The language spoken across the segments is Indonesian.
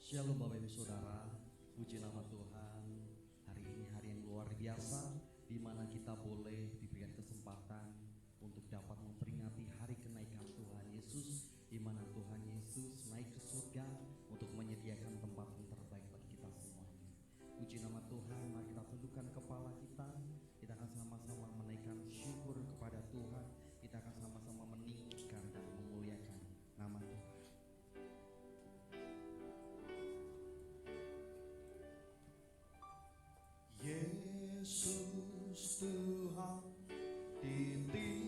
Shalom Bapak Ibu Saudara, puji nama Tuhan. Hari ini hari yang luar biasa, di mana kita boleh diberikan kesempatan untuk dapat memperingati hari kenaikan Tuhan Yesus, di mana Tuhan Yesus naik ke surga untuk menyediakan tempat yang terbaik bagi kita semuanya. Puji nama Tuhan, mari kita tundukkan kepala kita. Kita akan sama-sama menaikkan syukur kepada Tuhan. Kita akan sama-sama meninggikan dan memuliakan nama Tuhan. Yesus Tuhan ditinggikan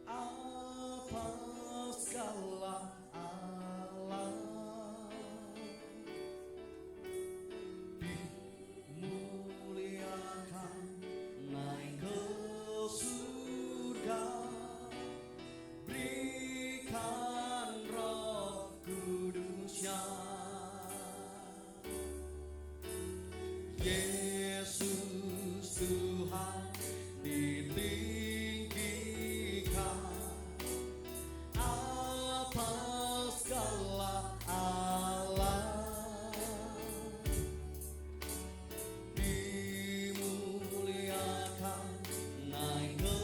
atas segala alam, dimuliakan naik ke surga, berikan Roh Kudus-Nya. Yesus Tuhan ditinggikan atas segala alam, dimuliakan naik ke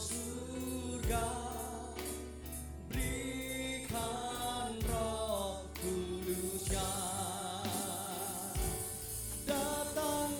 surga, berikan Roh Kudus-Nya. Datang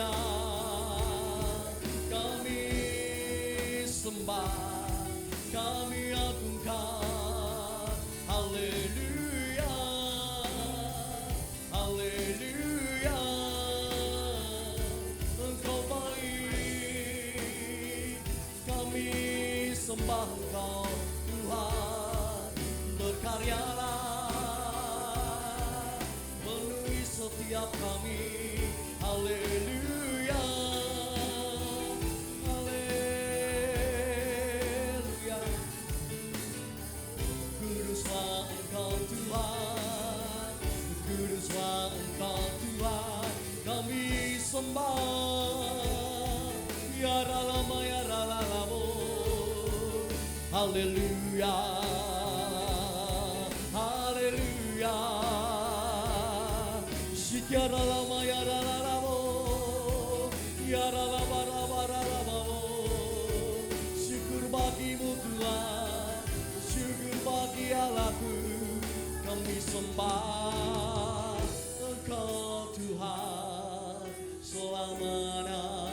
Haleluya, kami sembah, kami agungkan. Haleluya, haleluya, Engkau baik, kami sembah Engkau Tuhan. Berkaryalah memenuhi setiap kami. Haleluya, haleluya, kuduslah Engkau Tuhan, kuduslah Engkau Tuhan, kami sembah. Ya Ralama, ya Ralalamo. Haleluya, haleluya, Shikyara lama ya Ralalamo, ya Ralabarabarabalamo. Syukur bagimu Tuhan, syukur bagi Allahku, kami sembah Engkau Tuhan selamanya.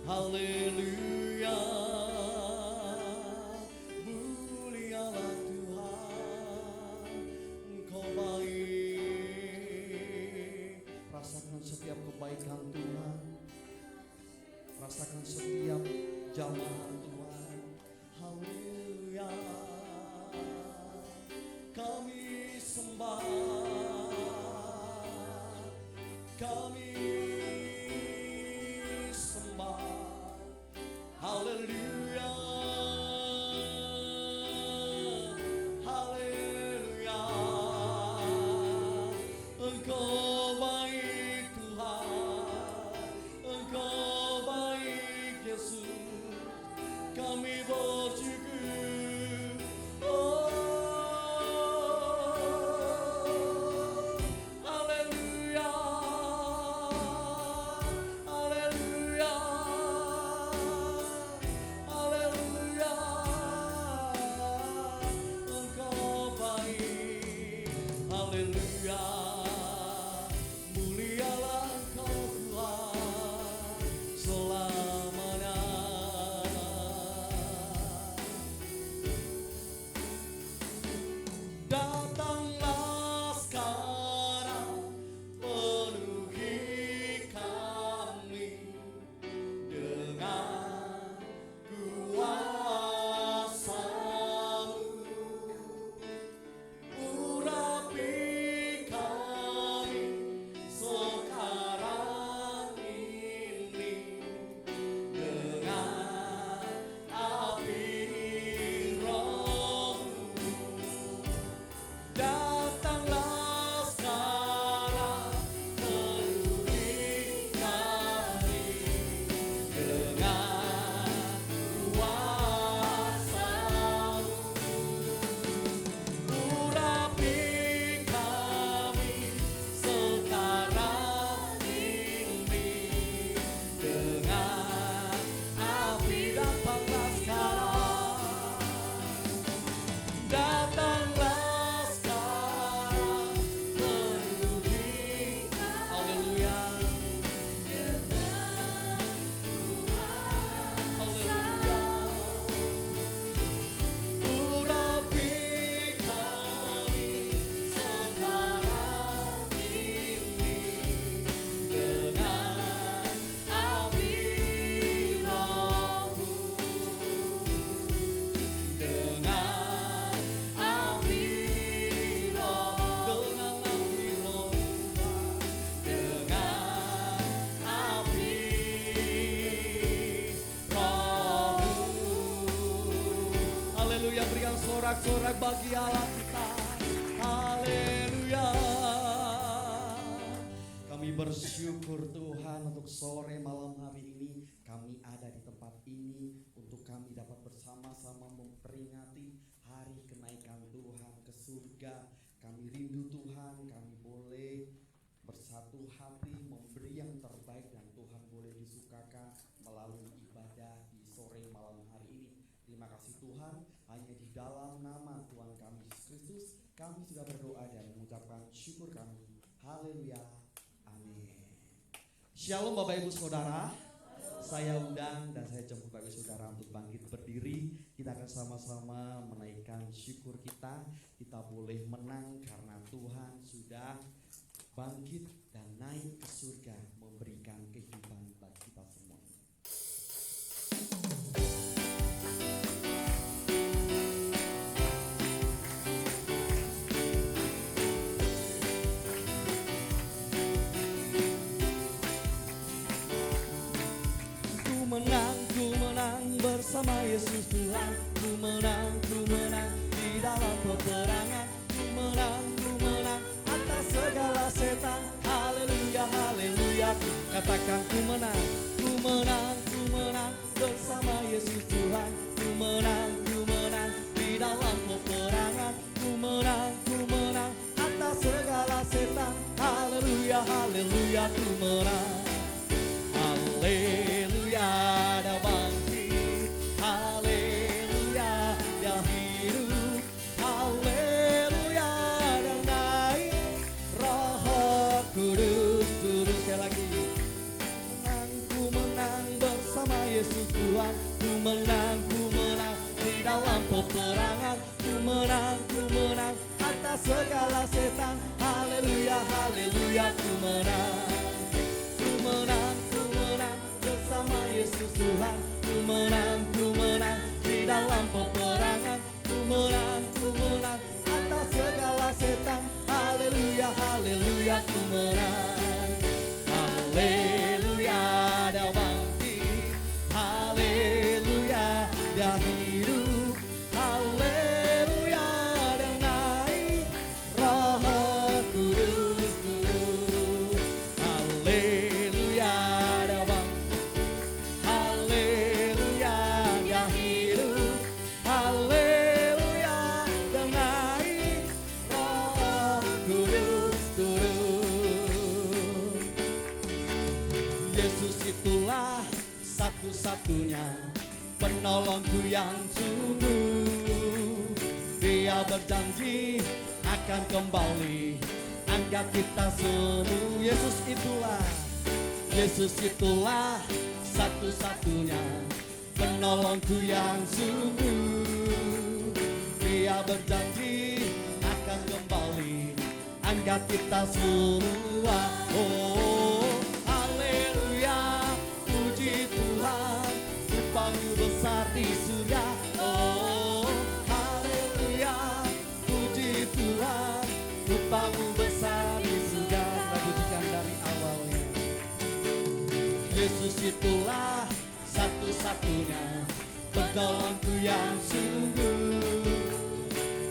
Haleluya, mulialah Tuhan, Engkau baik. Rasakan setiap kebaikan Tuhan, rasakan setiap jamahan Tuhan. Haleluya, kami sembah, kami sembah. Haleluya, haleluya, Engkau baik Tuhan, Engkau baik Yesus, kami bersyukur. Oh, haleluya, haleluya, haleluya, Engkau baik. Haleluya, mulialah Engkau Tuhan selamanya. Datanglah sekarang, penuhi kami dengan kuasa-Mu. Urapi kami sekarang ini dengan api Roh-Mu. Datanglah sekarang, penuhi kami dengan kuasa-Mu. Urapi kami sekarang ini dengan api. Datanglah sekarang, datanglah sekarang, penuhi. Haleluya, haleluya, urapi kami sekarang ini dengan api Roh-Mu, dengan api Roh, dengan api Roh, dengan api Roh-Mu. Haleluya, berikan sorak-sorak bagi Allah kita. Haleluya, kami bersyukur Tuhan untuk sore malam hari ini kami ada di tempat ini untuk kami dapat bersama-sama memperingati hari kenaikan Tuhan ke surga. Kami rindu Tuhan, kami boleh bersatu hati memberi yang terbaik dan Tuhan boleh disukakan melalui ibadah di sore malam hari ini. Terima kasih Tuhan, hanya di dalam nama Tuhan kami Yesus Kristus kami sudah berdoa dan mengucapkan syukur kami. Haleluya, amin. Shalom Bapak Ibu Saudara. Saya undang dan saya jemput Bapak Ibu Saudara untuk bangkit berdiri. Kita akan sama-sama menaikkan syukur kita. Kita boleh menang karena Tuhan sudah bangkit dan naik ke surga, memberikan kehidupan bagi kita semua. Ku menang bersama Yesus Tuhan. Ku menang di dalam peperangan. Ku menang atas segala setan. Haleluya, haleluya. Katakan ku menang bersama Yesus Tuhan. Ku menang di dalam peperangan. Ku menang atas segala setan. Haleluya, haleluya, ku menang. Haleluya, dia bangkit. Haleluya, dia hidup. Haleluya, dia naik. Roh Kudus turun. Sekali lagi. Ku menang bersama Yesus Tuhan. Ku menang di dalam peperangan. Ku menang atas segala setan. Haleluya, haleluya, ku menang. Bersama Yesus Tuhan. Ku menang di dalam peperangan. Ku menang atas segala setan. Haleluya, haleluya, ku menang. Haleluya, dia bangkit. Haleluya, dia hidup. Haleluya, dia naik. Roh Kudus turun. Haleluya, dia bangkit. Haleluya, dia hidup. Haleluya, dia naik. Roh Kudus turun. Yesus itulah satu-satunya penolongku yang sungguh. Dia berjanji akan kembali angkat kita semua. Yesus itulah satu-satunya penolongku yang sungguh. Dia berjanji akan kembali angkat kita semua. Oh, haleluya, puji Tuhan, upahmu besar di surga. Oh, haleluya, puji Tuhan, upahmu besar di surga. Kita pujikan dari awalnya. Yesus itulah satu-satunya penolongku yang sungguh.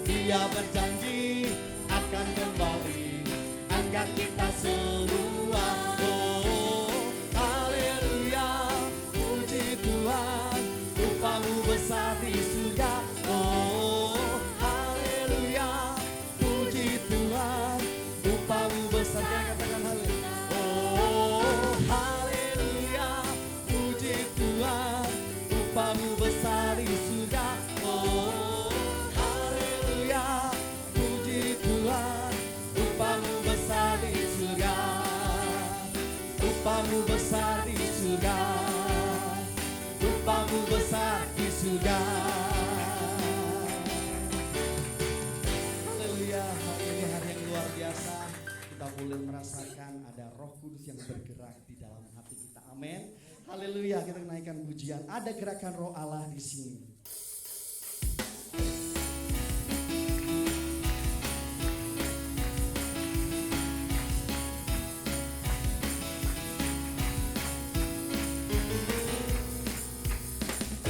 Dia berjanji akan kembali angkat kita semua. Oh, haleluya, puji Tuhan, upahmu besar di surga. Oh, haleluya, puji Tuhan, upahmu besar. Katakan haleluya. Oh, haleluya, puji Tuhan, upahmu besar di surga. Oh, haleluya, puji Tuhan, upahmu besar di surga. Upahmu besar di surga. Upahmu besar di surga. Haleluya, hari ini hari yang luar biasa. Kita boleh merasakan ada Roh Kudus yang bergerak di dalam hati kita. Amin. Haleluya, kita naikkan pujian. Ada gerakan Roh Allah di sini.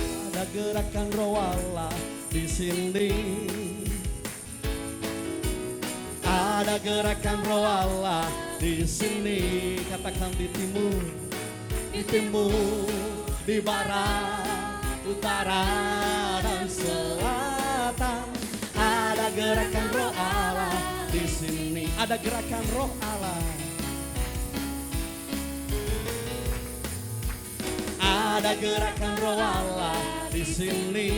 Ada gerakan Roh Allah di sini. Ada gerakan Roh Allah di sini. Katakan di timur, di barat, utara dan selatan. Ada gerakan Roh Allah di sini. Ada gerakan Roh Allah. Ada gerakan Roh Allah di sini.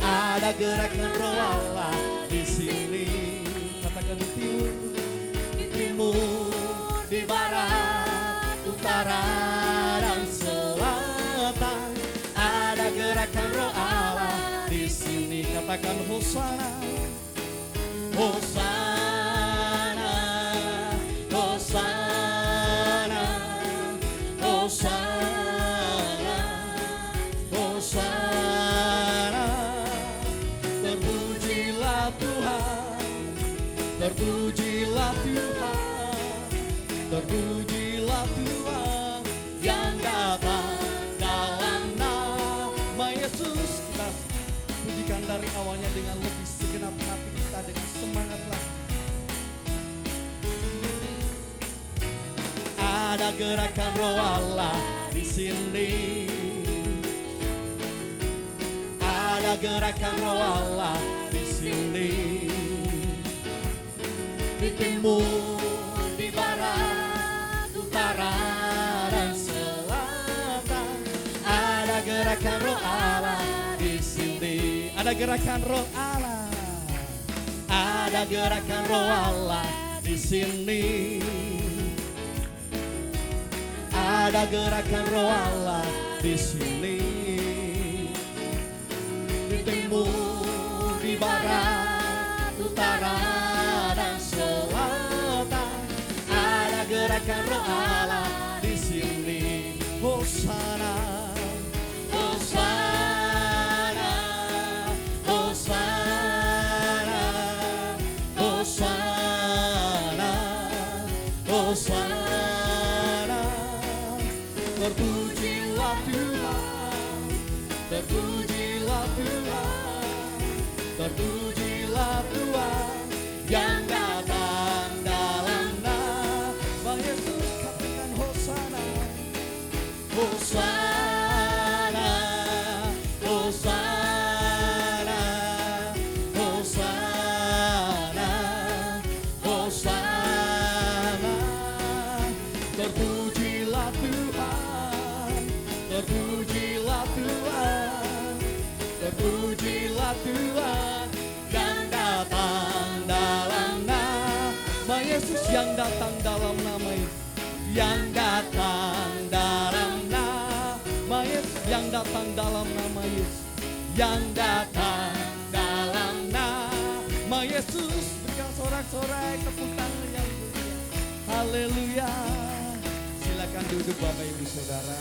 Ada gerakan Roh Allah di sini. Katakan di timur, katakan Hosana, Hosana, Hosana, Hosana, Hosana. Terpujilah Tuhan, terpujilah Tuhan, terpujilah Tuhan yang datang dalam nama Yesus. Kita pujikan dari awalnya dengan lebih segenap hati kita, dengan semangatlah. Ada gerakan Roh Allah di sini, ada gerakan Roh Allah di sini, di timur, di barat, utara dan selatan. Ada gerakan Roh Allah di sini, ada gerakan Roh Allah, ada gerakan Roh Allah di sini, ada gerakan Roh Allah di sini, di timur, di barat, utara dan selatan. Ada gerakan Roh Allah di sini. Hosana, Hosana, Hosana, Hosana, Hosana. Terpujilah Tuhan, terpujilah Tuhan, terpujilah Tuhan yang datang dalam nama Yesus. Katakan Hosana, Hosana, Hosana, Hosana, Hosana. Terpujilah Tuhan, terpujilah Tuhan, terpujilah Tuhan yang datang dalam nama Yesus, yang datang dalam nama Yesus, yang datang dalam nama Yesus, yang datang dalam nama Yesus, yang datang dalam nama Yesus. Berikan sorak-sorai tepuk tangan yang mulia. Haleluya. Silakan duduk Bapak Ibu Saudara.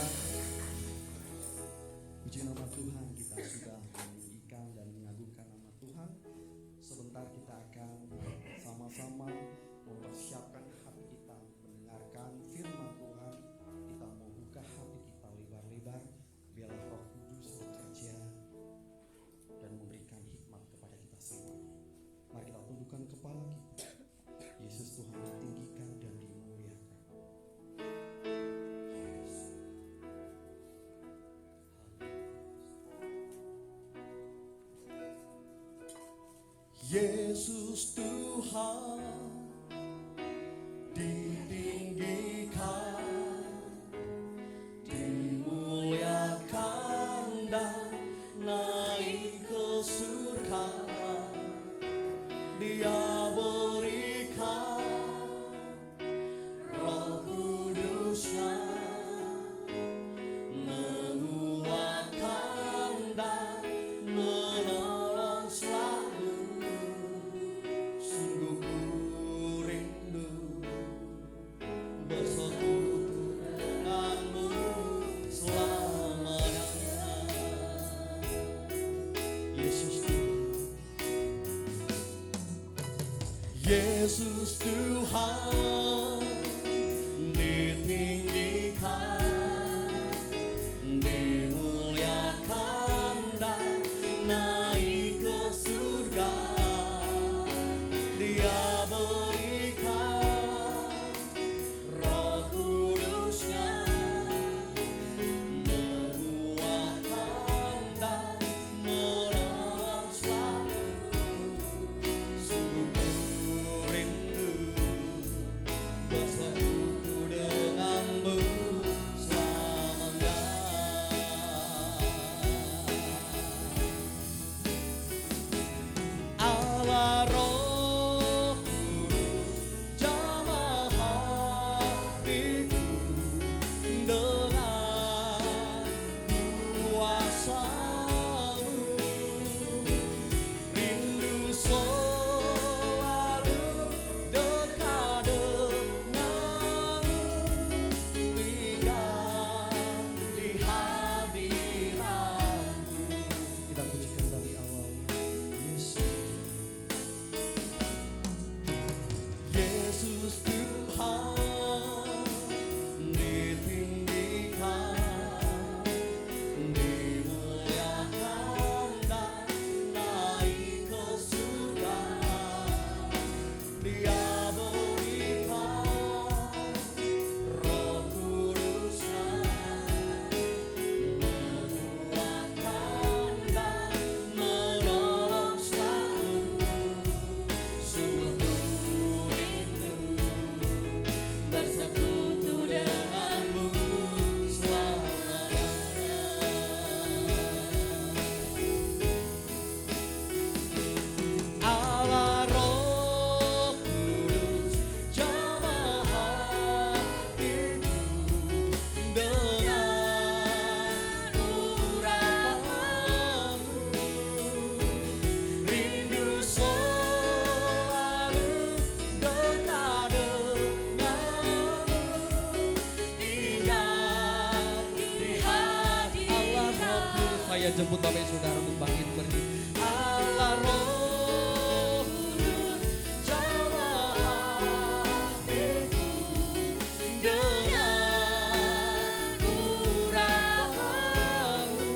Puji nama Tuhan, kita sudah meninggikan dan mengagungkan nama Tuhan. Sebentar kita akan sama-sama mempersiapkan hati kita mendengarkan firman Tuhan. Kita mau buka hati kita lebar-lebar, biarlah Roh Kudus bekerja dan memberikan hikmat kepada kita semua. Mari kita tundukkan kepala kita. Yesus Tuhan ditinggikan dan dimuliakan. Yesus Tuhan ditinggikan, dimuliakan dan naik ke surga. Dia berikan Roh Kudus-Nya, menguatkan dan menolong selalu. Sungguh ku rindu bersekutu denganmu selamanya. Yesus Tuhan, Yesus Tuhan ditinggikan, dimuliakan dan naik ke surga. Dia berikan Roh Kudus-Nya, menguatkan dan menolong selalu. Sungguh ku rindu Saya jemput Bapak Ibu Saudara untuk bangkit berdiri. Allah Roh Kudus, jamaah hatiku dengan urapanmu.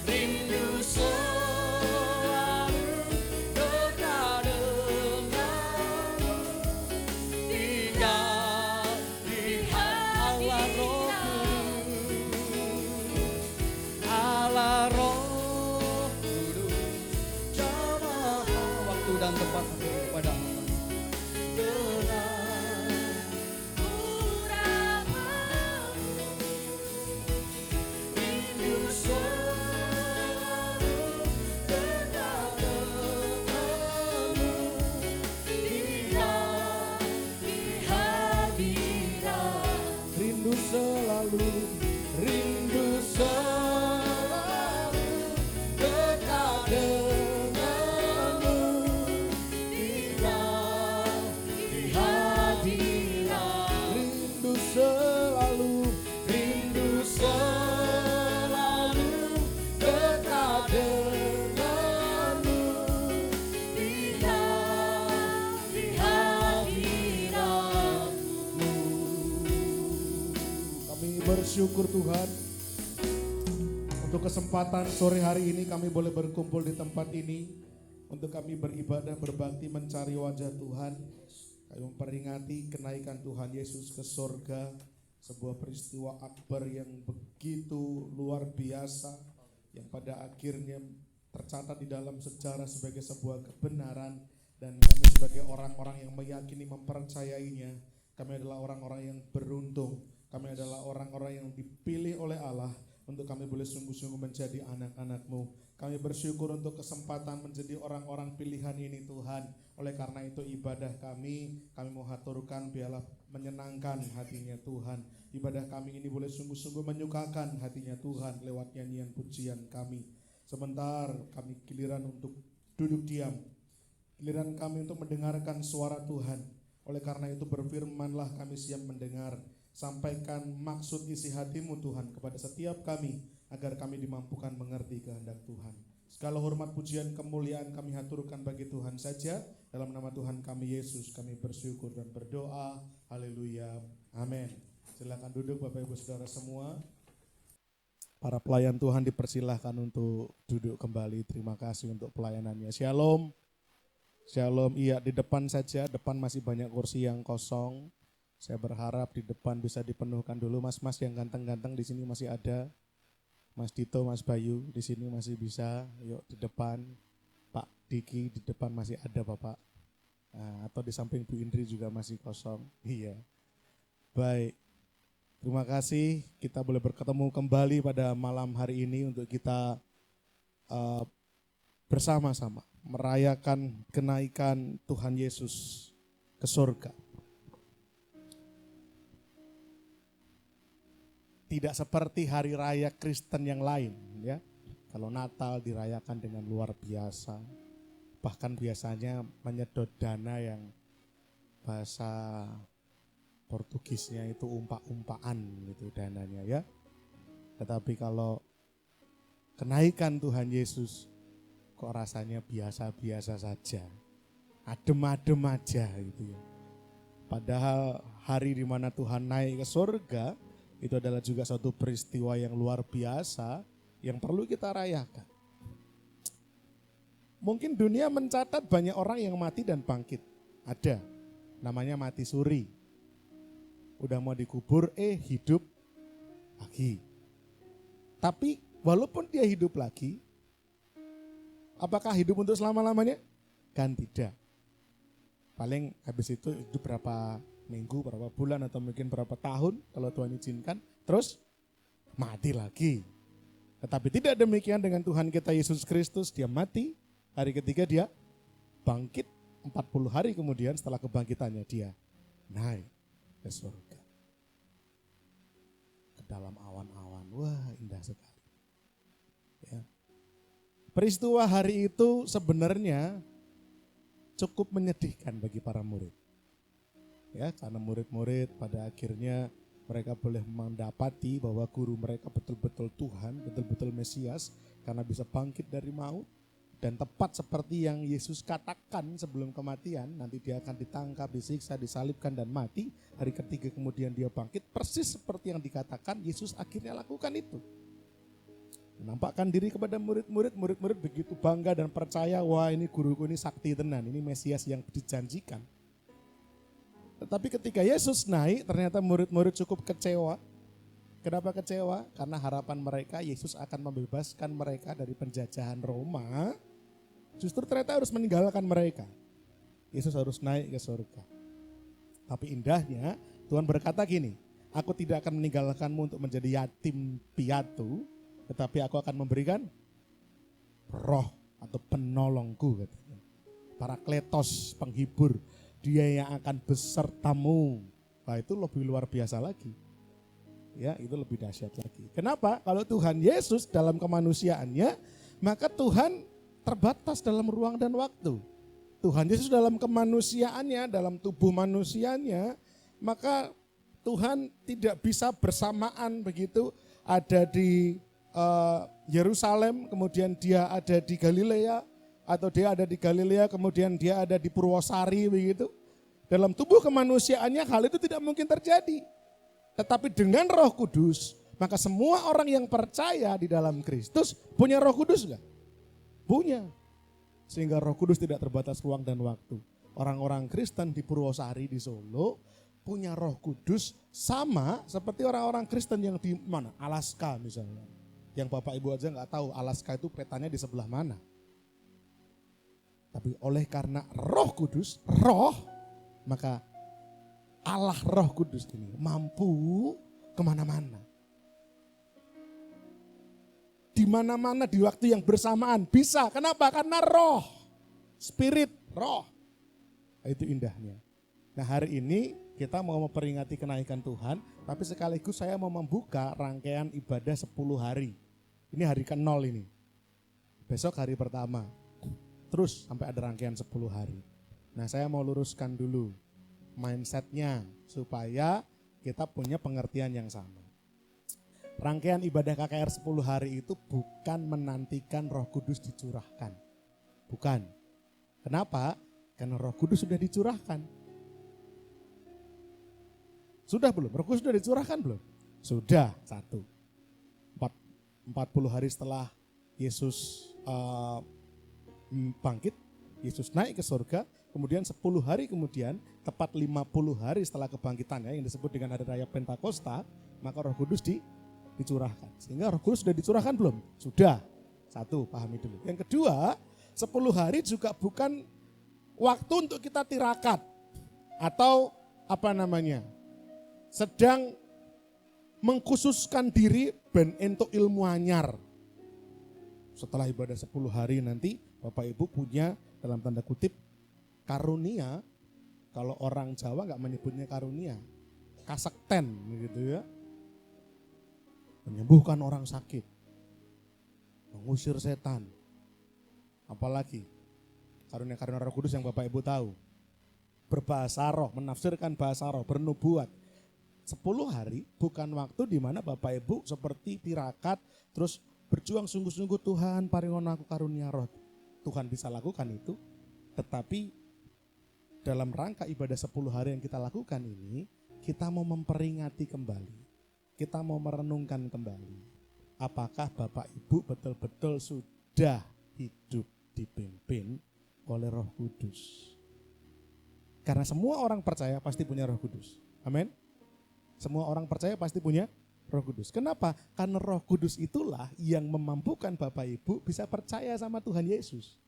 Rindu selalu dekat denganmu. Tinggal di Allah Roh Allah Roh Kudus, jamaah waktu dan tempat kepada Allah. Rindu selalu dekat denganmu, tinggal di hadirat. Rindu selalu Dekat denganmu, tinggal di hadirat. rindu selalu dekat denganmu, tinggal di hadiratmu. Kami bersyukur Tuhan untuk kesempatan sore hari ini kami boleh berkumpul di tempat ini untuk kami beribadah, berbakti, mencari wajah Tuhan. Kami memperingati kenaikan Tuhan Yesus ke surga, sebuah peristiwa akbar yang begitu luar biasa, yang pada akhirnya tercatat di dalam sejarah sebagai sebuah kebenaran, dan kami sebagai orang-orang yang meyakini, mempercayainya, kami adalah orang-orang yang beruntung, kami adalah orang-orang yang dipilih oleh Allah untuk kami boleh sungguh-sungguh menjadi anak-anak-Mu. Kami bersyukur untuk kesempatan menjadi orang-orang pilihan ini Tuhan. Oleh karena itu ibadah kami mau haturkan biarlah menyenangkan hatinya Tuhan. Ibadah kami ini boleh sungguh-sungguh menyukakan hatinya Tuhan lewat nyanyian pujian kami. Sebentar kami giliran untuk duduk diam. Giliran kami untuk mendengarkan suara Tuhan. Oleh karena itu berfirmanlah, kami siap mendengar. Sampaikan maksud isi hatimu Tuhan kepada setiap kami, agar kami dimampukan mengerti kehendak Tuhan. Segala hormat, pujian, kemuliaan kami haturkan bagi Tuhan saja. Dalam nama Tuhan kami Yesus kami bersyukur dan berdoa. Haleluya. Amin. Silakan duduk Bapak Ibu Saudara semua. Para pelayan Tuhan dipersilahkan untuk duduk kembali. Terima kasih untuk pelayanannya. Shalom. Shalom. Iya, di depan saja. Depan masih banyak kursi yang kosong. Saya berharap di depan bisa dipenuhkan dulu. Mas-mas yang ganteng-ganteng di sini masih ada. Mas Dito, Mas Bayu di sini masih bisa. Yuk di depan. Pak Diki di depan masih ada Bapak. Nah, atau di samping Bu Indri juga masih kosong. Iya. Baik. Terima kasih kita boleh bertemu kembali pada malam hari ini untuk kita bersama-sama merayakan kenaikan Tuhan Yesus ke surga. Tidak seperti hari raya Kristen yang lain, ya. Kalau Natal dirayakan dengan luar biasa, bahkan biasanya menyedot dana yang bahasa Portugisnya itu umpak-umpaan gitu dananya, ya. Tetapi kalau kenaikan Tuhan Yesus kok rasanya biasa-biasa saja, adem-adem aja gitu ya. Padahal hari di mana Tuhan naik ke surga itu adalah juga suatu peristiwa yang luar biasa yang perlu kita rayakan. Mungkin dunia mencatat banyak orang yang mati dan bangkit. Ada, namanya mati suri. Udah mau dikubur, hidup lagi. Tapi walaupun dia hidup lagi, apakah hidup untuk selama-lamanya? Kan tidak. Paling habis itu hidup berapa minggu, berapa bulan, atau mungkin berapa tahun kalau Tuhan izinkan, terus mati lagi. Tetapi tidak demikian dengan Tuhan kita Yesus Kristus. Dia mati, hari ketiga dia bangkit, 40 hari kemudian setelah kebangkitannya dia naik ke surga. Ke dalam awan-awan, wah indah sekali. Ya. Peristiwa hari itu sebenarnya cukup menyedihkan bagi para murid. Ya, karena murid-murid pada akhirnya Mereka boleh mendapati bahwa guru mereka betul-betul Tuhan, betul-betul Mesias, karena bisa bangkit dari maut. Dan tepat seperti yang Yesus katakan sebelum kematian, nanti dia akan ditangkap, disiksa, disalibkan dan mati. Hari ketiga kemudian dia bangkit, persis seperti yang dikatakan Yesus akhirnya lakukan itu. Menampakkan diri kepada murid-murid, murid-murid begitu bangga dan percaya, wah ini guruku ini sakti tenan, ini Mesias yang dijanjikan. Tetapi ketika Yesus naik, ternyata murid-murid cukup kecewa. Kenapa kecewa? Karena harapan mereka Yesus akan membebaskan mereka dari penjajahan Roma. Justru ternyata harus meninggalkan mereka. Yesus harus naik ke surga. Tapi indahnya Tuhan berkata gini, aku tidak akan meninggalkanmu untuk menjadi yatim piatu, tetapi aku akan memberikan roh atau penolongku, katanya. Parakletos, penghibur, dia yang akan besertamu. Nah itu lebih luar biasa lagi. Ya, itu lebih dahsyat lagi. Kenapa? Kalau Tuhan Yesus dalam kemanusiaannya, maka Tuhan terbatas dalam ruang dan waktu. Tuhan Yesus dalam kemanusiaannya, dalam tubuh manusianya, maka Tuhan tidak bisa bersamaan begitu ada di Yerusalem, kemudian dia ada di Galilea, atau dia ada di Galilea, kemudian dia ada di Purwosari begitu. Dalam tubuh kemanusiaannya hal itu tidak mungkin terjadi. Tetapi dengan Roh Kudus, maka semua orang yang percaya di dalam Kristus punya Roh Kudus enggak? Punya. Sehingga Roh Kudus tidak terbatas ruang dan waktu. Orang-orang Kristen di Purwosari di Solo punya Roh Kudus sama seperti orang-orang Kristen yang di mana? Alaska misalnya. Yang Bapak Ibu aja enggak tahu Alaska itu petanya di sebelah mana. Tapi oleh karena Roh Kudus, roh, maka Allah Roh Kudus ini mampu kemana-mana. Di mana-mana di waktu yang bersamaan bisa. Kenapa? Karena roh, spirit, roh. Itu indahnya. Nah hari ini kita mau memperingati kenaikan Tuhan, tapi sekaligus saya mau membuka rangkaian ibadah 10 hari. Ini hari ke-0 ini. Besok hari pertama. Terus sampai ada rangkaian 10 hari. Nah saya mau luruskan dulu mindsetnya supaya kita punya pengertian yang sama. Rangkaian ibadah KKR 10 hari itu bukan menantikan Roh Kudus dicurahkan. Bukan. Kenapa? Karena Roh Kudus sudah dicurahkan. Sudah belum? Roh Kudus sudah dicurahkan belum? Sudah, 1. 40 hari setelah Yesus bangkit, Yesus naik ke surga, kemudian 10 hari kemudian, tepat 50 hari setelah kebangkitannya yang disebut dengan hari raya Pentakosta, maka Roh Kudus dicurahkan. Sehingga Roh Kudus sudah dicurahkan belum? Sudah. 1, pahami dulu. Yang kedua, 10 hari juga bukan waktu untuk kita tirakat atau sedang mengkhususkan diri ben entuk ilmu anyar. Setelah ibadah 10 hari nanti Bapak Ibu punya dalam tanda kutip karunia. Kalau orang Jawa nggak menyebutnya karunia, kasekten gitu ya. Menyembuhkan orang sakit, mengusir setan. Apalagi karunia-karunia Roh Kudus yang Bapak Ibu tahu. Berbahasa roh, menafsirkan bahasa roh, bernubuat. 10 hari bukan waktu di mana Bapak Ibu seperti tirakat terus berjuang sungguh-sungguh, Tuhan paringon aku karunia roh. Tuhan bisa lakukan itu, tetapi dalam rangka ibadah 10 hari yang kita lakukan ini, kita mau memperingati kembali, kita mau merenungkan kembali. Apakah Bapak Ibu betul-betul sudah hidup dipimpin oleh Roh Kudus? Karena semua orang percaya pasti punya Roh Kudus. Amin. Semua orang percaya pasti punya Roh Kudus. Kenapa? Karena Roh Kudus itulah yang memampukan Bapak Ibu bisa percaya sama Tuhan Yesus.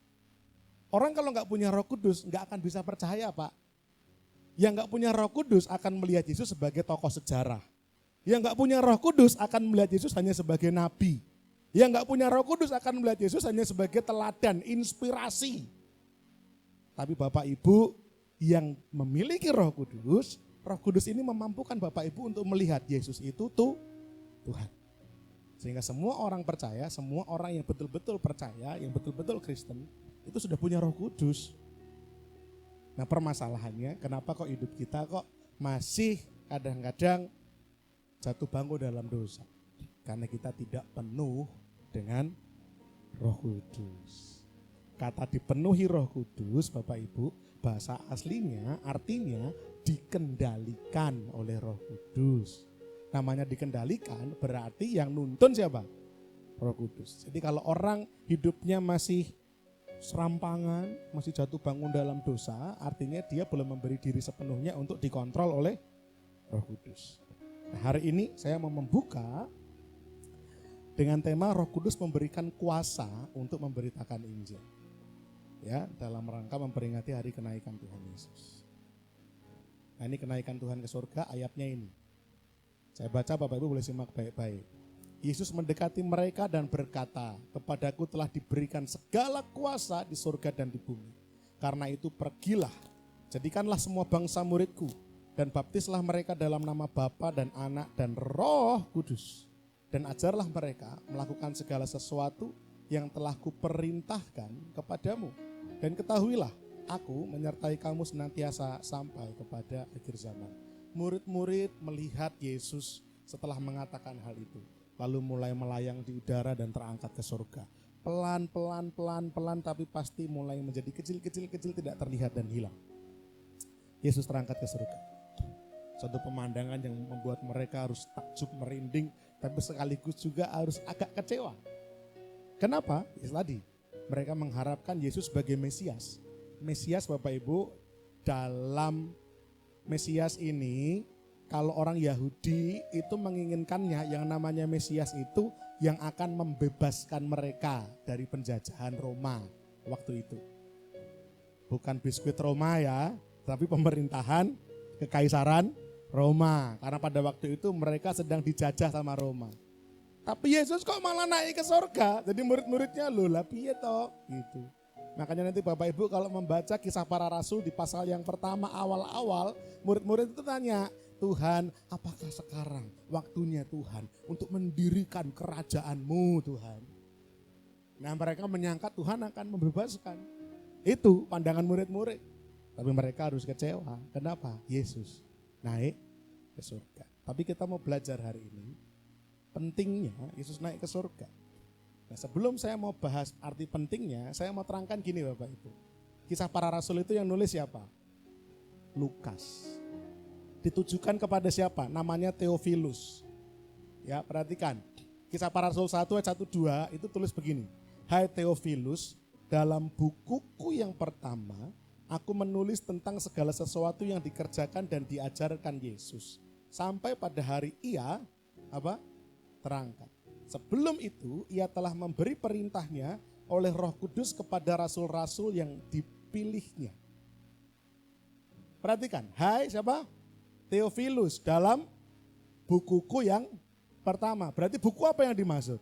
Orang kalau nggak punya Roh Kudus nggak akan bisa percaya, Pak. Yang nggak punya Roh Kudus akan melihat Yesus sebagai tokoh sejarah. Yang nggak punya Roh Kudus akan melihat Yesus hanya sebagai nabi. Yang nggak punya Roh Kudus akan melihat Yesus hanya sebagai teladan, inspirasi. Tapi Bapak Ibu yang memiliki Roh Kudus ini memampukan Bapak Ibu untuk melihat Yesus itu Tuhan. Sehingga semua orang percaya, semua orang yang betul-betul percaya, yang betul-betul Kristen, itu sudah punya Roh Kudus. Nah permasalahannya, kenapa kok hidup kita kok masih kadang-kadang jatuh bangun dalam dosa. Karena kita tidak penuh dengan Roh Kudus. Kata dipenuhi Roh Kudus, Bapak Ibu, bahasa aslinya artinya dikendalikan oleh Roh Kudus. Namanya dikendalikan berarti yang nuntun siapa? Roh Kudus. Jadi kalau orang hidupnya masih serampangan, masih jatuh bangun dalam dosa, artinya dia belum memberi diri sepenuhnya untuk dikontrol oleh Roh Kudus. Nah, hari ini saya mau membuka dengan tema Roh Kudus memberikan kuasa untuk memberitakan Injil. Ya, dalam rangka memperingati hari kenaikan Tuhan Yesus. Nah, ini kenaikan Tuhan ke surga, ayatnya ini. Saya baca, Bapak Ibu boleh simak baik-baik. Yesus mendekati mereka dan berkata, "Kepadaku telah diberikan segala kuasa di surga dan di bumi. Karena itu pergilah, jadikanlah semua bangsa muridku, dan baptislah mereka dalam nama Bapa dan Anak dan Roh Kudus. Dan ajarlah mereka melakukan segala sesuatu yang telah kuperintahkan kepadamu. Dan ketahuilah, aku menyertai kamu senantiasa sampai kepada akhir zaman." Murid-murid melihat Yesus setelah mengatakan hal itu, lalu mulai melayang di udara dan terangkat ke surga. Pelan-pelan, tapi pasti mulai menjadi kecil-kecil tidak terlihat dan hilang. Yesus terangkat ke surga. Suatu pemandangan yang membuat mereka harus takjub merinding, tapi sekaligus juga harus agak kecewa. Kenapa? Ya tadi, mereka mengharapkan Yesus sebagai Mesias. Mesias, Bapak Ibu, dalam Mesias ini, kalau orang Yahudi itu menginginkannya, yang namanya Mesias itu yang akan membebaskan mereka dari penjajahan Roma waktu itu. Bukan biskuit Roma ya, tapi pemerintahan kekaisaran Roma. Karena pada waktu itu mereka sedang dijajah sama Roma. Tapi Yesus kok malah naik ke surga? Jadi murid-muridnya, loh lah piye toh? Gitu. Makanya nanti Bapak Ibu kalau membaca Kisah Para Rasul di pasal yang pertama awal-awal, murid-murid itu tanya, "Tuhan, apakah sekarang waktunya Tuhan untuk mendirikan kerajaan-Mu Tuhan?" Nah, mereka menyangka Tuhan akan membebaskan. Itu pandangan murid-murid. Tapi mereka harus kecewa. Kenapa? Yesus naik ke surga. Tapi kita mau belajar hari ini, pentingnya Yesus naik ke surga. Nah, sebelum saya mau bahas arti pentingnya, saya mau terangkan gini Bapak Ibu. Kisah Para Rasul itu yang nulis siapa? Lukas. Ditujukan kepada siapa? Namanya Theophilus. Ya, perhatikan. Kisah Para Rasul 1 ayat 1-2 itu tulis begini. "Hai Theophilus, dalam bukuku yang pertama, aku menulis tentang segala sesuatu yang dikerjakan dan diajarkan Yesus. Sampai pada hari ia terangkat. Sebelum itu ia telah memberi perintahnya oleh Roh Kudus kepada rasul-rasul yang dipilihnya." Perhatikan, hai siapa? Theophilus, dalam bukuku yang pertama. Berarti buku apa yang dimaksud?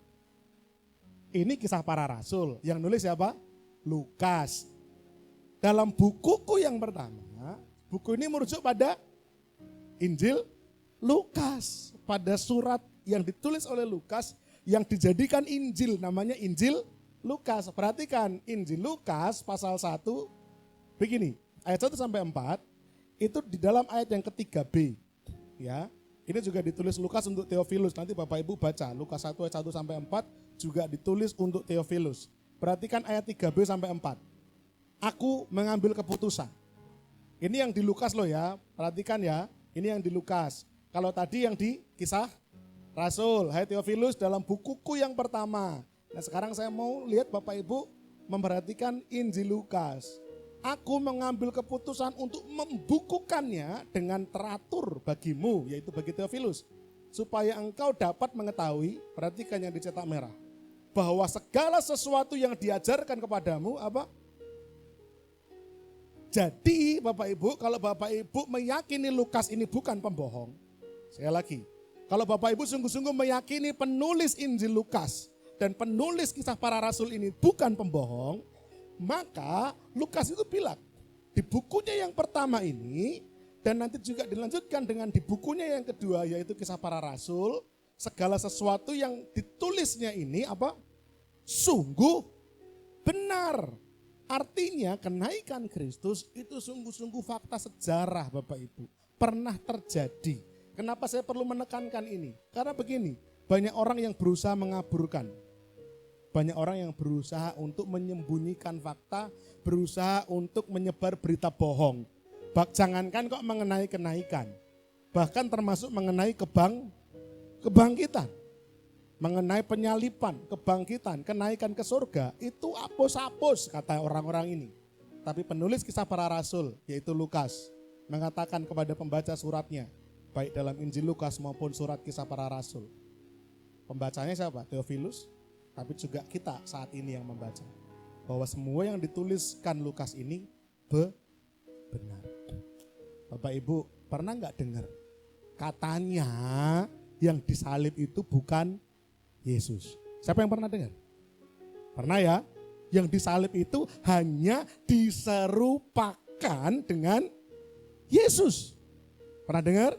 Ini Kisah Para Rasul. Yang nulis siapa? Lukas. Dalam bukuku yang pertama, buku ini merujuk pada Injil Lukas. Pada surat yang ditulis oleh Lukas yang dijadikan Injil, namanya Injil Lukas. Perhatikan, Injil Lukas pasal 1, begini, ayat 1-4, itu di dalam ayat yang ketiga B. Ya, ini juga ditulis Lukas untuk Theophilus. Nanti Bapak Ibu baca, Lukas 1 ayat 1-4 juga ditulis untuk Theophilus. Perhatikan ayat 3B-4. "Aku mengambil keputusan." Ini yang di Lukas loh ya, perhatikan ya, ini yang di Lukas. Kalau tadi yang di Kisah Rasul, hai Theophilus, dalam bukuku yang pertama. Nah, sekarang saya mau lihat Bapak Ibu memperhatikan Injil Lukas. "Aku mengambil keputusan untuk membukukannya dengan teratur bagimu," yaitu bagi Theophilus, "supaya engkau dapat mengetahui," perhatikan yang dicetak merah, "bahwa segala sesuatu yang diajarkan kepadamu," Jadi Bapak Ibu, kalau Bapak Ibu meyakini Lukas ini bukan pembohong, saya lagi, kalau Bapak Ibu sungguh-sungguh meyakini penulis Injil Lukas dan penulis Kisah Para Rasul ini bukan pembohong, maka Lukas itu bilang di bukunya yang pertama ini, dan nanti juga dilanjutkan dengan di bukunya yang kedua yaitu Kisah Para Rasul, segala sesuatu yang ditulisnya ini sungguh benar. Artinya kenaikan Kristus itu sungguh-sungguh fakta sejarah Bapak Ibu. Pernah terjadi. Kenapa saya perlu menekankan ini? Karena begini, banyak orang yang berusaha mengaburkan. Banyak orang yang berusaha untuk menyembunyikan fakta, berusaha untuk menyebar berita bohong. Jangankan kok mengenai kenaikan, bahkan termasuk mengenai kebangkitan. Mengenai penyalipan, kebangkitan, kenaikan ke surga, itu apus-apus kata orang-orang ini. Tapi penulis kisah para rasul, yaitu Lukas, mengatakan kepada pembaca suratnya, baik dalam Injil Lukas maupun surat kisah para rasul. Pembacanya siapa? Theophilus, tapi juga kita saat ini yang membaca. Bahwa semua yang dituliskan Lukas ini benar. Bapak Ibu, pernah nggak dengar? Katanya yang disalib itu bukan Yesus. Siapa yang pernah dengar? Pernah ya? Yang disalib itu hanya diserupakan dengan Yesus. Pernah dengar?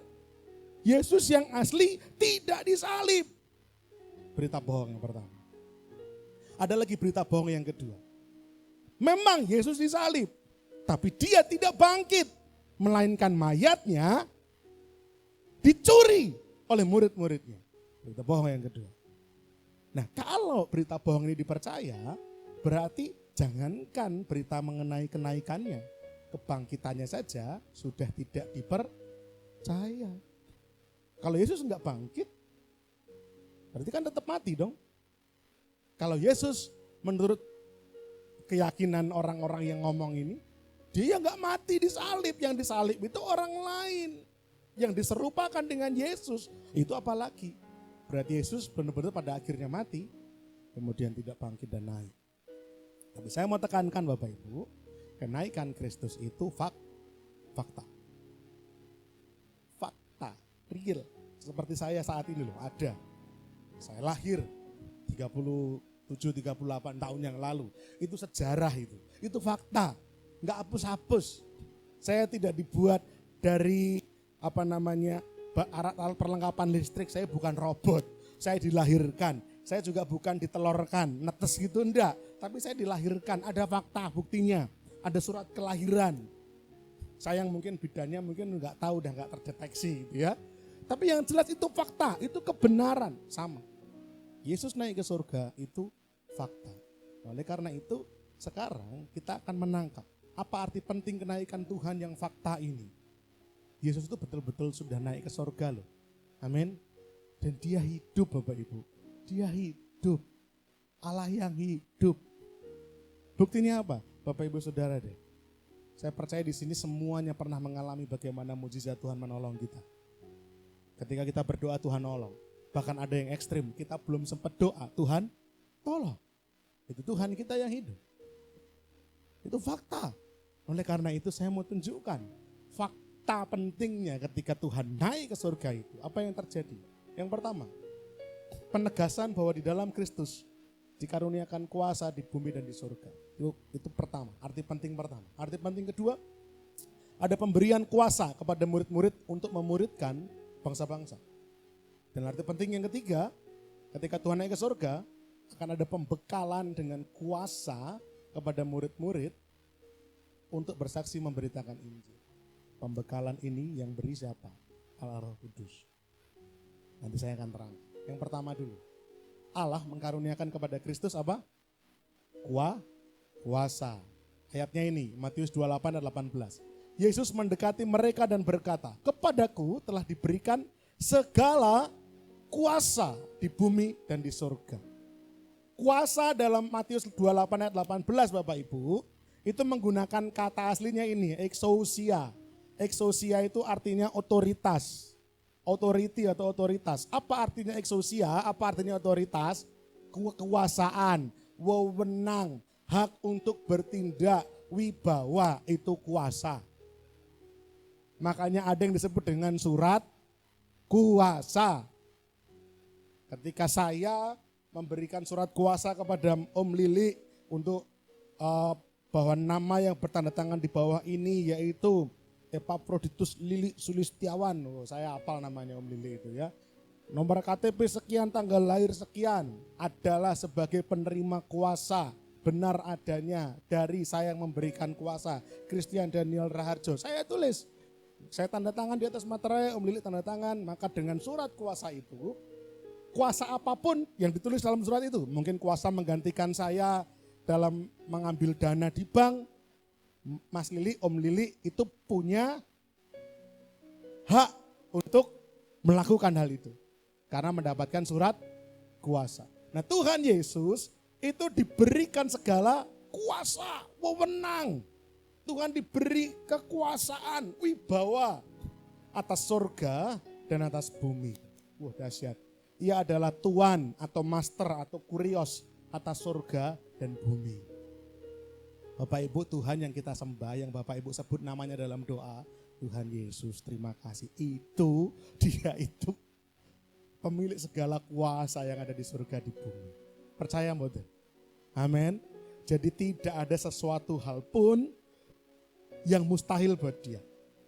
Yesus yang asli tidak disalib. Berita bohong yang pertama. Ada lagi berita bohong yang kedua. Memang Yesus disalib, tapi dia tidak bangkit. Melainkan mayatnya dicuri oleh murid-muridnya. Berita bohong yang kedua. Nah, kalau berita bohong ini dipercaya, berarti jangankan berita mengenai kenaikannya, kebangkitannya saja sudah tidak dipercaya. Kalau Yesus enggak bangkit, berarti kan tetap mati dong. Kalau Yesus menurut keyakinan orang-orang yang ngomong ini, dia enggak mati disalib, yang disalib itu orang lain. Yang diserupakan dengan Yesus, itu apalagi? Berarti Yesus benar-benar pada akhirnya mati, kemudian tidak bangkit dan naik. Tapi saya mau tekankan Bapak Ibu, kenaikan Kristus itu fakta. Fakta, real. Seperti saya saat ini loh, ada. Saya lahir 37-38 tahun yang lalu. Itu sejarah itu. Itu fakta, enggak hapus-hapus. Saya tidak dibuat dari alat perlengkapan listrik, saya bukan robot, saya dilahirkan, saya juga bukan ditelorkan, netes gitu enggak, tapi saya dilahirkan, ada fakta buktinya, ada surat kelahiran. Sayang mungkin bidannya mungkin enggak tahu, udah enggak terdeteksi gitu ya. Tapi yang jelas itu fakta, itu kebenaran sama. Yesus naik ke surga itu fakta. Oleh karena itu sekarang kita akan menangkap apa arti penting kenaikan Tuhan yang fakta ini. Yesus itu betul-betul sudah naik ke surga loh. Amin. Dan dia hidup Bapak Ibu. Dia hidup. Allah yang hidup. Buktinya apa? Bapak Ibu Saudara deh. Saya percaya di sini semuanya pernah mengalami bagaimana mujizat Tuhan menolong kita. Ketika kita berdoa Tuhan nolong. Bahkan ada yang ekstrim. Kita belum sempat doa. Tuhan tolong. Itu Tuhan kita yang hidup. Itu fakta. Oleh karena itu saya mau tunjukkan. Fakta pentingnya ketika Tuhan naik ke surga itu. Apa yang terjadi? Yang pertama, penegasan bahwa di dalam Kristus dikaruniakan kuasa di bumi dan di surga. Itu pertama, arti penting pertama. Arti penting kedua, ada pemberian kuasa kepada murid-murid untuk memuridkan bangsa-bangsa. Dan arti penting yang ketiga, ketika Tuhan naik ke surga, akan ada pembekalan dengan kuasa kepada murid-murid untuk bersaksi memberitakan Injil. Pembekalan ini yang beri siapa? Allah Roh Kudus. Nanti saya akan terang. Yang pertama dulu. Allah mengkaruniakan kepada Kristus apa? Kuasa. Ayatnya ini, Matius 28 dan 18. Yesus mendekati mereka dan berkata, kepadaku telah diberikan segala kuasa di bumi dan di surga. Kuasa dalam Matius 28 ayat 18 Bapak Ibu, itu menggunakan kata aslinya ini, exousia. Exousia itu artinya otoritas, authority atau otoritas. Apa artinya exousia? Apa artinya otoritas? Kekuasaan, wewenang, hak untuk bertindak, wibawa itu kuasa. Makanya ada yang disebut dengan surat kuasa. Ketika saya memberikan surat kuasa kepada Om Lili untuk bahwa nama yang bertanda tangan di bawah ini yaitu Epaphroditus Lili Sulistiawan. Saya hafal namanya Om Lili itu ya. Nomor KTP sekian, tanggal lahir sekian adalah sebagai penerima kuasa benar adanya dari saya yang memberikan kuasa. Christian Daniel Raharjo. Saya tulis saya tanda tangan di atas materai, Om Lili tanda tangan, maka dengan surat kuasa itu, kuasa apapun yang ditulis dalam surat itu, mungkin kuasa menggantikan saya dalam mengambil dana di bank, Mas Lili, Om Lili itu punya hak untuk melakukan hal itu. Karena mendapatkan surat kuasa. Nah Tuhan Yesus itu diberikan segala kuasa, wewenang. Tuhan diberi kekuasaan, wibawa atas surga dan atas bumi. Wah dahsyat. Ia adalah Tuan atau Master atau Kurios atas surga dan bumi. Bapak Ibu, Tuhan yang kita sembah, yang Bapak Ibu sebut namanya dalam doa, Tuhan Yesus terima kasih. Dia itu pemilik segala kuasa yang ada di surga di bumi. Percaya mboten? Amin. Jadi tidak ada sesuatu hal pun yang mustahil buat dia.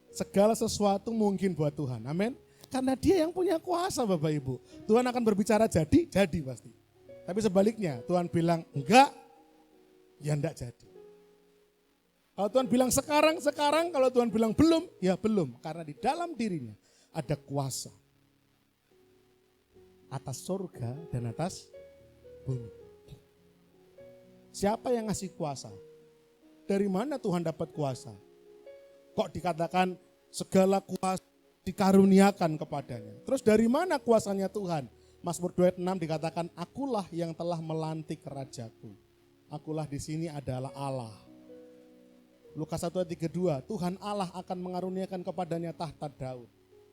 Segala sesuatu mungkin buat Tuhan. Amin. Karena dia yang punya kuasa Bapak Ibu. Tuhan akan berbicara jadi pasti. Tapi sebaliknya Tuhan bilang enggak, ya enggak jadi. Kalau Tuhan bilang sekarang, kalau Tuhan bilang belum, ya belum. Karena di dalam dirinya ada kuasa. Atas surga dan atas bumi. Siapa yang ngasih kuasa? Dari mana Tuhan dapat kuasa? Kok dikatakan segala kuasa dikaruniakan kepadanya. Terus dari mana kuasanya Tuhan? Mazmur 2:6 dikatakan, akulah yang telah melantik rajaku. Akulah di sini adalah Allah. Lukas 1:32, Tuhan Allah akan mengaruniakan kepadanya tahta Daud.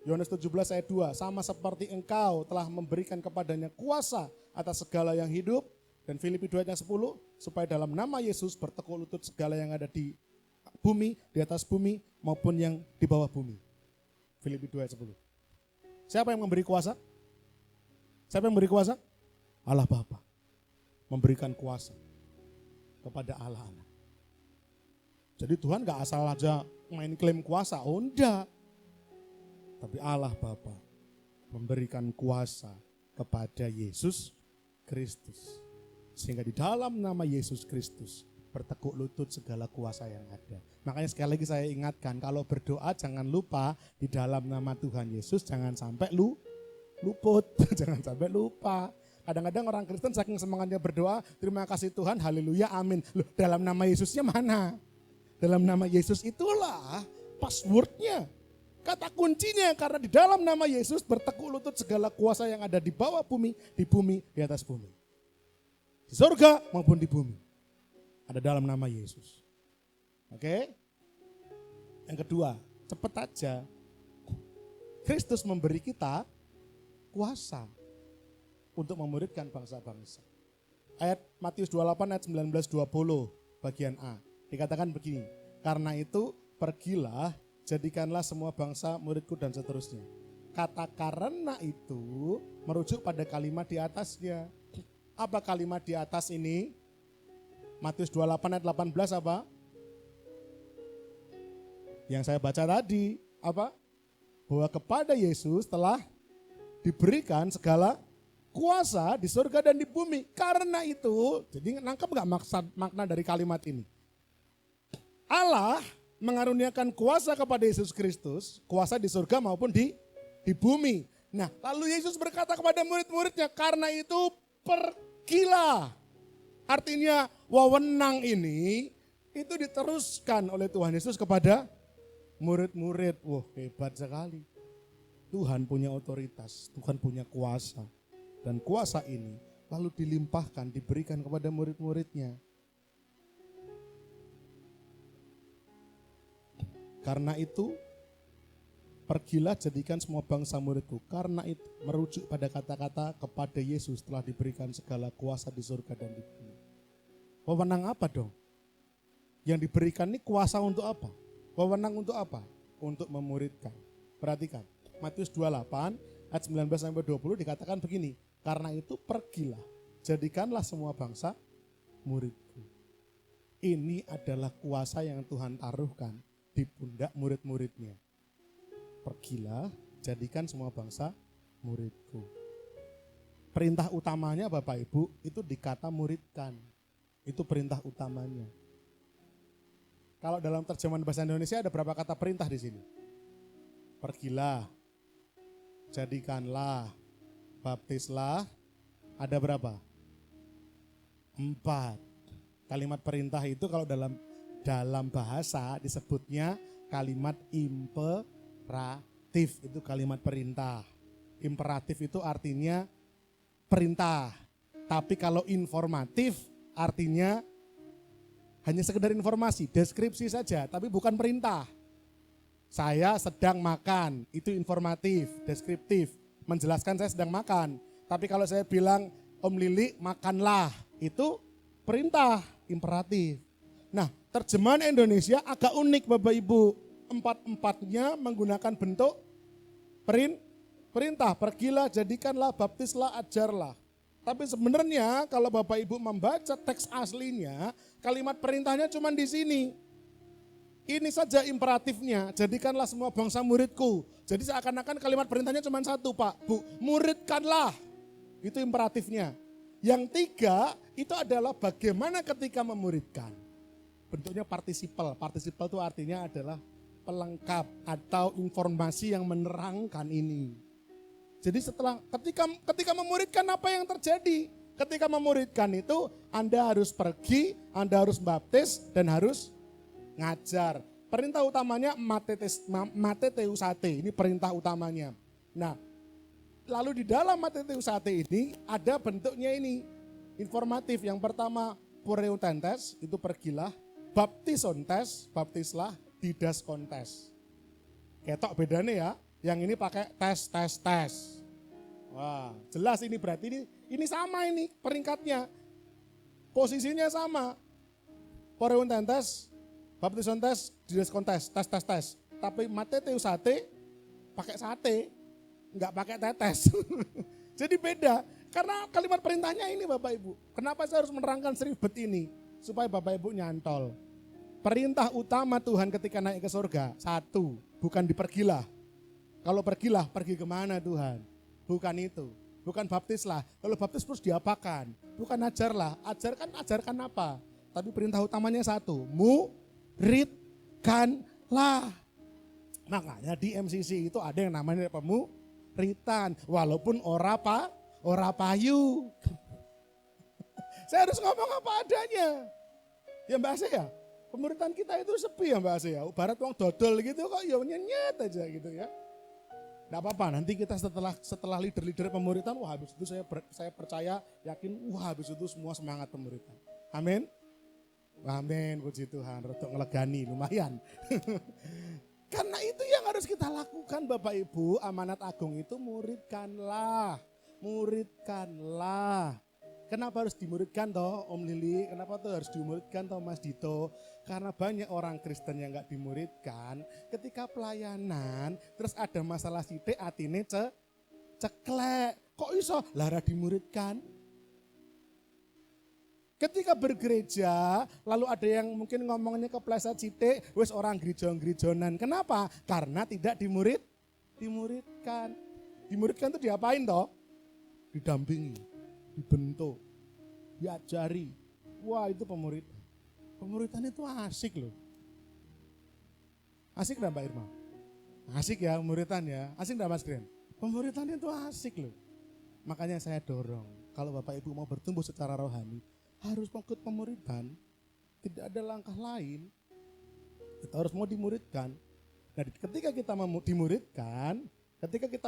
Yohanes 17 ayat 2, sama seperti engkau telah memberikan kepadanya kuasa atas segala yang hidup. Dan Filipi 2 ayat 10, supaya dalam nama Yesus bertekuk lutut segala yang ada di bumi, di atas bumi maupun yang di bawah bumi. Filipi 2 ayat 10. Siapa yang memberi kuasa? Siapa yang memberi kuasa? Allah Bapa memberikan kuasa kepada Allah Anak. Jadi Tuhan gak asal aja main klaim kuasa, oh enggak. Tapi Allah Bapa memberikan kuasa kepada Yesus Kristus. Sehingga di dalam nama Yesus Kristus bertekuk lutut segala kuasa yang ada. Makanya sekali lagi saya ingatkan, kalau berdoa jangan lupa di dalam nama Tuhan Yesus, jangan sampai luput, jangan sampai lupa. Kadang-kadang orang Kristen saking semangatnya berdoa, terima kasih Tuhan, haleluya, amin. Loh, dalam nama Yesusnya mana? Dalam nama Yesus itulah passwordnya. Kata kuncinya, karena di dalam nama Yesus bertekuk lutut segala kuasa yang ada di bawah bumi, di atas bumi. Di surga maupun di bumi. Ada dalam nama Yesus. Oke? Yang kedua, cepat aja. Kristus memberi kita kuasa untuk memuridkan bangsa-bangsa. Ayat Matius 28 ayat 19-20 bagian A. Dikatakan begini, karena itu pergilah, jadikanlah semua bangsa muridku dan seterusnya. Kata karena itu merujuk pada kalimat di atasnya. Apa kalimat di atas ini? Matius 28 ayat 18 apa? Yang saya baca tadi, apa? Bahwa kepada Yesus telah diberikan segala kuasa di surga dan di bumi. Karena itu, jadi nangkep gak makna dari kalimat ini? Allah mengaruniakan kuasa kepada Yesus Kristus, kuasa di surga maupun di bumi. Nah, lalu Yesus berkata kepada murid-muridnya, karena itu pergilah. Artinya wewenang ini itu diteruskan oleh Tuhan Yesus kepada murid-murid. Wah, hebat sekali. Tuhan punya otoritas, Tuhan punya kuasa. Dan kuasa ini lalu dilimpahkan, diberikan kepada murid-muridnya. Karena itu, pergilah jadikan semua bangsa muridku. Karena itu merujuk pada kata-kata kepada Yesus telah diberikan segala kuasa di surga dan di bumi. Wewenang apa dong? Yang diberikan ini kuasa untuk apa? Wewenang untuk apa? Untuk memuridkan. Perhatikan, Matius 28 ayat 19-20 dikatakan begini. Karena itu pergilah, jadikanlah semua bangsa muridku. Ini adalah kuasa yang Tuhan taruhkan di pundak murid-muridnya. Pergilah, jadikan semua bangsa muridku. Perintah utamanya Bapak Ibu itu dikata muridkan. Itu perintah utamanya. Kalau dalam terjemahan bahasa Indonesia ada berapa kata perintah di sini? pergilah, jadikanlah, baptislah. Ada berapa? 4. Kalimat perintah itu kalau dalam bahasa disebutnya kalimat imperatif. Itu kalimat perintah. Imperatif itu artinya perintah. Tapi kalau informatif artinya hanya sekedar informasi, deskripsi saja, tapi bukan perintah. Saya sedang makan, itu informatif, deskriptif, menjelaskan saya sedang makan. Tapi kalau saya bilang, Om Lili makanlah, itu perintah, imperatif. Nah, terjemahan Indonesia agak unik Bapak Ibu. 4-4-nya menggunakan bentuk perintah, pergilah, jadikanlah, baptislah, ajarlah. Tapi sebenarnya kalau Bapak Ibu membaca teks aslinya, kalimat perintahnya cuma di sini. Ini saja imperatifnya, jadikanlah semua bangsa muridku. Jadi seakan-akan kalimat perintahnya cuma satu, Pak, Bu, muridkanlah. Itu imperatifnya. Yang 3 itu adalah bagaimana ketika memuridkan. Bentuknya partisipal. Partisipal itu artinya adalah pelengkap atau informasi yang menerangkan ini. Jadi ketika memuridkan apa yang terjadi? Ketika memuridkan itu Anda harus pergi, Anda harus baptis dan harus ngajar. Perintah utamanya mateteusate, ini perintah utamanya. Nah, lalu di dalam mateteusate ini ada bentuknya ini, informatif. Yang pertama pureutentes, itu pergilah. Baptisontes, baptislah. Didaskontes. Ketok bedanya ya. Yang ini pakai tes. Wah, jelas ini berarti ini sama ini peringkatnya. Posisinya sama. Pureutentes, baptisontes, didaskontes, tes. Tapi mateteusate pakai sate, enggak pakai tetes. Jadi beda. Karena kalimat perintahnya ini Bapak Ibu. Kenapa saya harus menerangkan seribet ini? Supaya Bapak Ibu nyantol. Perintah utama Tuhan ketika naik ke surga, 1, bukan dipergilah. Kalau pergilah, pergi kemana Tuhan? Bukan itu, bukan baptislah. Kalau baptis terus diapakan? Bukan ajarlah, ajarkan apa? Tapi perintah utamanya 1, muridkanlah. Makanya di MCC itu ada yang namanya pemuritan, walaupun ora payu. Saya harus ngomong apa adanya. Ya Mbak Ase ya? Pemuritan kita itu sepi ya Mbak Ase ya. Barat uang dodol gitu kok ya nyenyet aja gitu ya. Nggak apa-apa, nanti kita setelah leader-leader pemuritan, wah habis itu saya percaya, yakin, wah habis itu semua semangat pemuritan. Amin. Amin, puji Tuhan, rotok ngelegani, lumayan. Karena itu yang harus kita lakukan Bapak Ibu, amanat agung itu muridkanlah. Kenapa harus dimuridkan toh Om Lili? Kenapa tuh harus dimuridkan toh Mas Dito? Karena banyak orang Kristen yang gak dimuridkan, ketika pelayanan terus ada masalah sidik atine ceklek. Kok iso lara dimuridkan? Ketika bergereja, lalu ada yang mungkin ngomongnya kepleset sidik, wis orang gerejon-gerejonan. Kenapa? Karena tidak dimuridkan. Dimuridkan itu diapain toh? Didampingi, dibentuk, diajari. Wah itu pemuritan. Pemuritan itu asik loh. Asik enggak Mbak Irma? Asik ya pemuritan ya. Asik enggak Mas Gren? Pemuritan itu asik loh. Makanya saya dorong, kalau Bapak Ibu mau bertumbuh secara rohani, harus ikut pemuritan. Tidak ada langkah lain. Kita harus mau dimuridkan. Nah ketika kita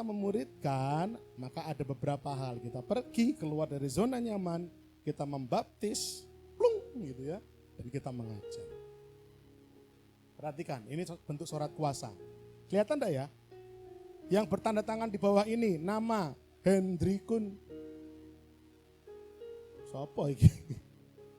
memuridkan, maka ada beberapa hal. Kita pergi keluar dari zona nyaman, kita membaptis, plung gitu ya, dan kita mengajar. Perhatikan, ini bentuk surat kuasa. Kelihatan enggak ya? Yang bertanda tangan di bawah ini, nama Hendrikun. Sopo iki?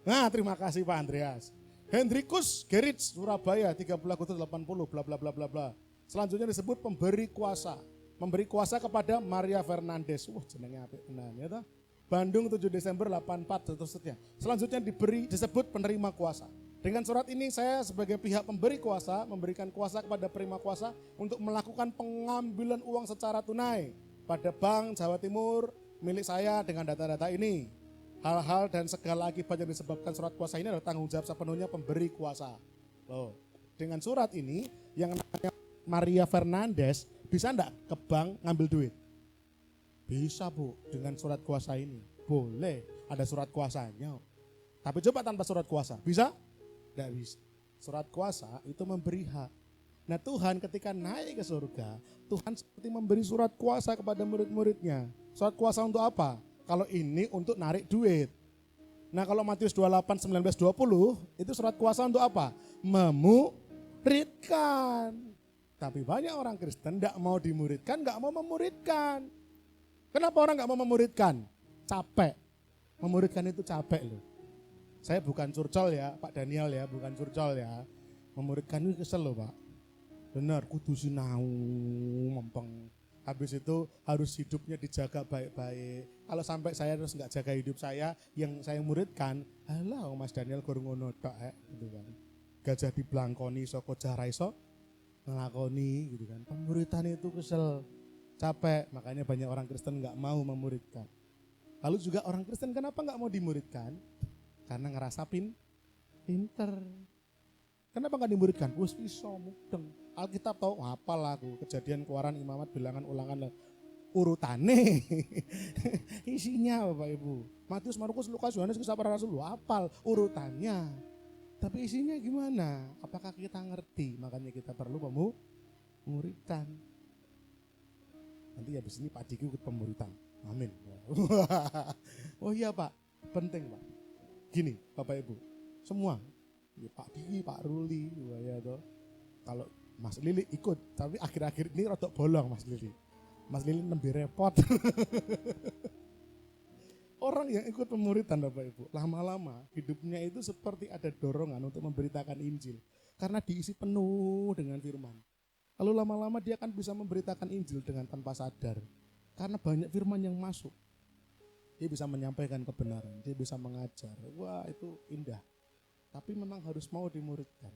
Nah, terima kasih Pak Andreas. Hendrikus Gerits, Surabaya, 13 Agustus 80, bla bla bla bla bla. Selanjutnya disebut pemberi kuasa. Memberi kuasa kepada Maria Fernandes. Wah, jenenge apik tenan ya toh. Bandung 7 Desember 84 seterusnya. Selanjutnya disebut penerima kuasa. Dengan surat ini saya sebagai pihak pemberi kuasa memberikan kuasa kepada penerima kuasa untuk melakukan pengambilan uang secara tunai pada Bank Jawa Timur milik saya dengan data-data ini. Hal-hal dan segala akibat yang disebabkan surat kuasa ini adalah tanggung jawab sepenuhnya pemberi kuasa. Loh, dengan surat ini yang namanya Maria Fernandes Bisa enggak ke bank ngambil duit? Bisa Bu, dengan surat kuasa ini. Boleh, ada surat kuasanya. Tapi coba tanpa surat kuasa, bisa? Enggak bisa. Surat kuasa itu memberi hak. Nah Tuhan ketika naik ke surga, Tuhan seperti memberi surat kuasa kepada murid-muridnya. Surat kuasa untuk apa? Kalau ini untuk narik duit. Nah kalau Matius 28, 19, 20 itu surat kuasa untuk apa? Memuridkan. Tapi banyak orang Kristen tidak mau dimuridkan, nggak mau memuridkan. Kenapa orang nggak mau memuridkan? Capek. Memuridkan itu capek loh. Saya bukan curcol ya, Pak Daniel ya, bukan curcol ya. Memuridkan itu kesel loh Pak. Benar, kudu sinau mempeng. Habis itu harus hidupnya dijaga baik-baik. Kalau sampai saya terus nggak jaga hidup saya, yang saya muridkan, halah Mas Daniel guru ngono tok gitu kan. Gajah diblangkoni saka jarai iso nglakoni gitu kan. Pemuridan itu kesel, capek, makanya banyak orang Kristen nggak mau memuridkan. Lalu juga orang Kristen kenapa nggak mau dimuridkan? Karena ngerasa pinter. Kenapa nggak dimuridkan? Wis iso mudeng. Alkitab tahu hafal aku, Kejadian, Keluaran, Imamat, Bilangan, Ulangan, urutane. Isinya Bapak Ibu. Matius, Markus, Lukas, Yohanes, Kisah Para Rasul hafal urutannya. Tapi isinya gimana? Apakah kita ngerti? Makanya kita perlu pemuritan. Nanti habis ini Pak Diki ikut pemuritan. Amin. Oh iya Pak, penting Pak. Gini Bapak Ibu, semua ya, Pak Diki, Pak Ruli, ya toh. Kalau Mas Lili ikut, tapi akhir-akhir ini rotok bolong Mas Lili. Mas Lili lebih repot. Orang yang ikut pemuritan Bapak Ibu, lama-lama hidupnya itu seperti ada dorongan untuk memberitakan Injil. Karena diisi penuh dengan firman. Lalu lama-lama dia akan bisa memberitakan Injil dengan tanpa sadar. Karena banyak firman yang masuk. Dia bisa menyampaikan kebenaran, dia bisa mengajar. Wah itu indah. Tapi memang harus mau dimuridkan.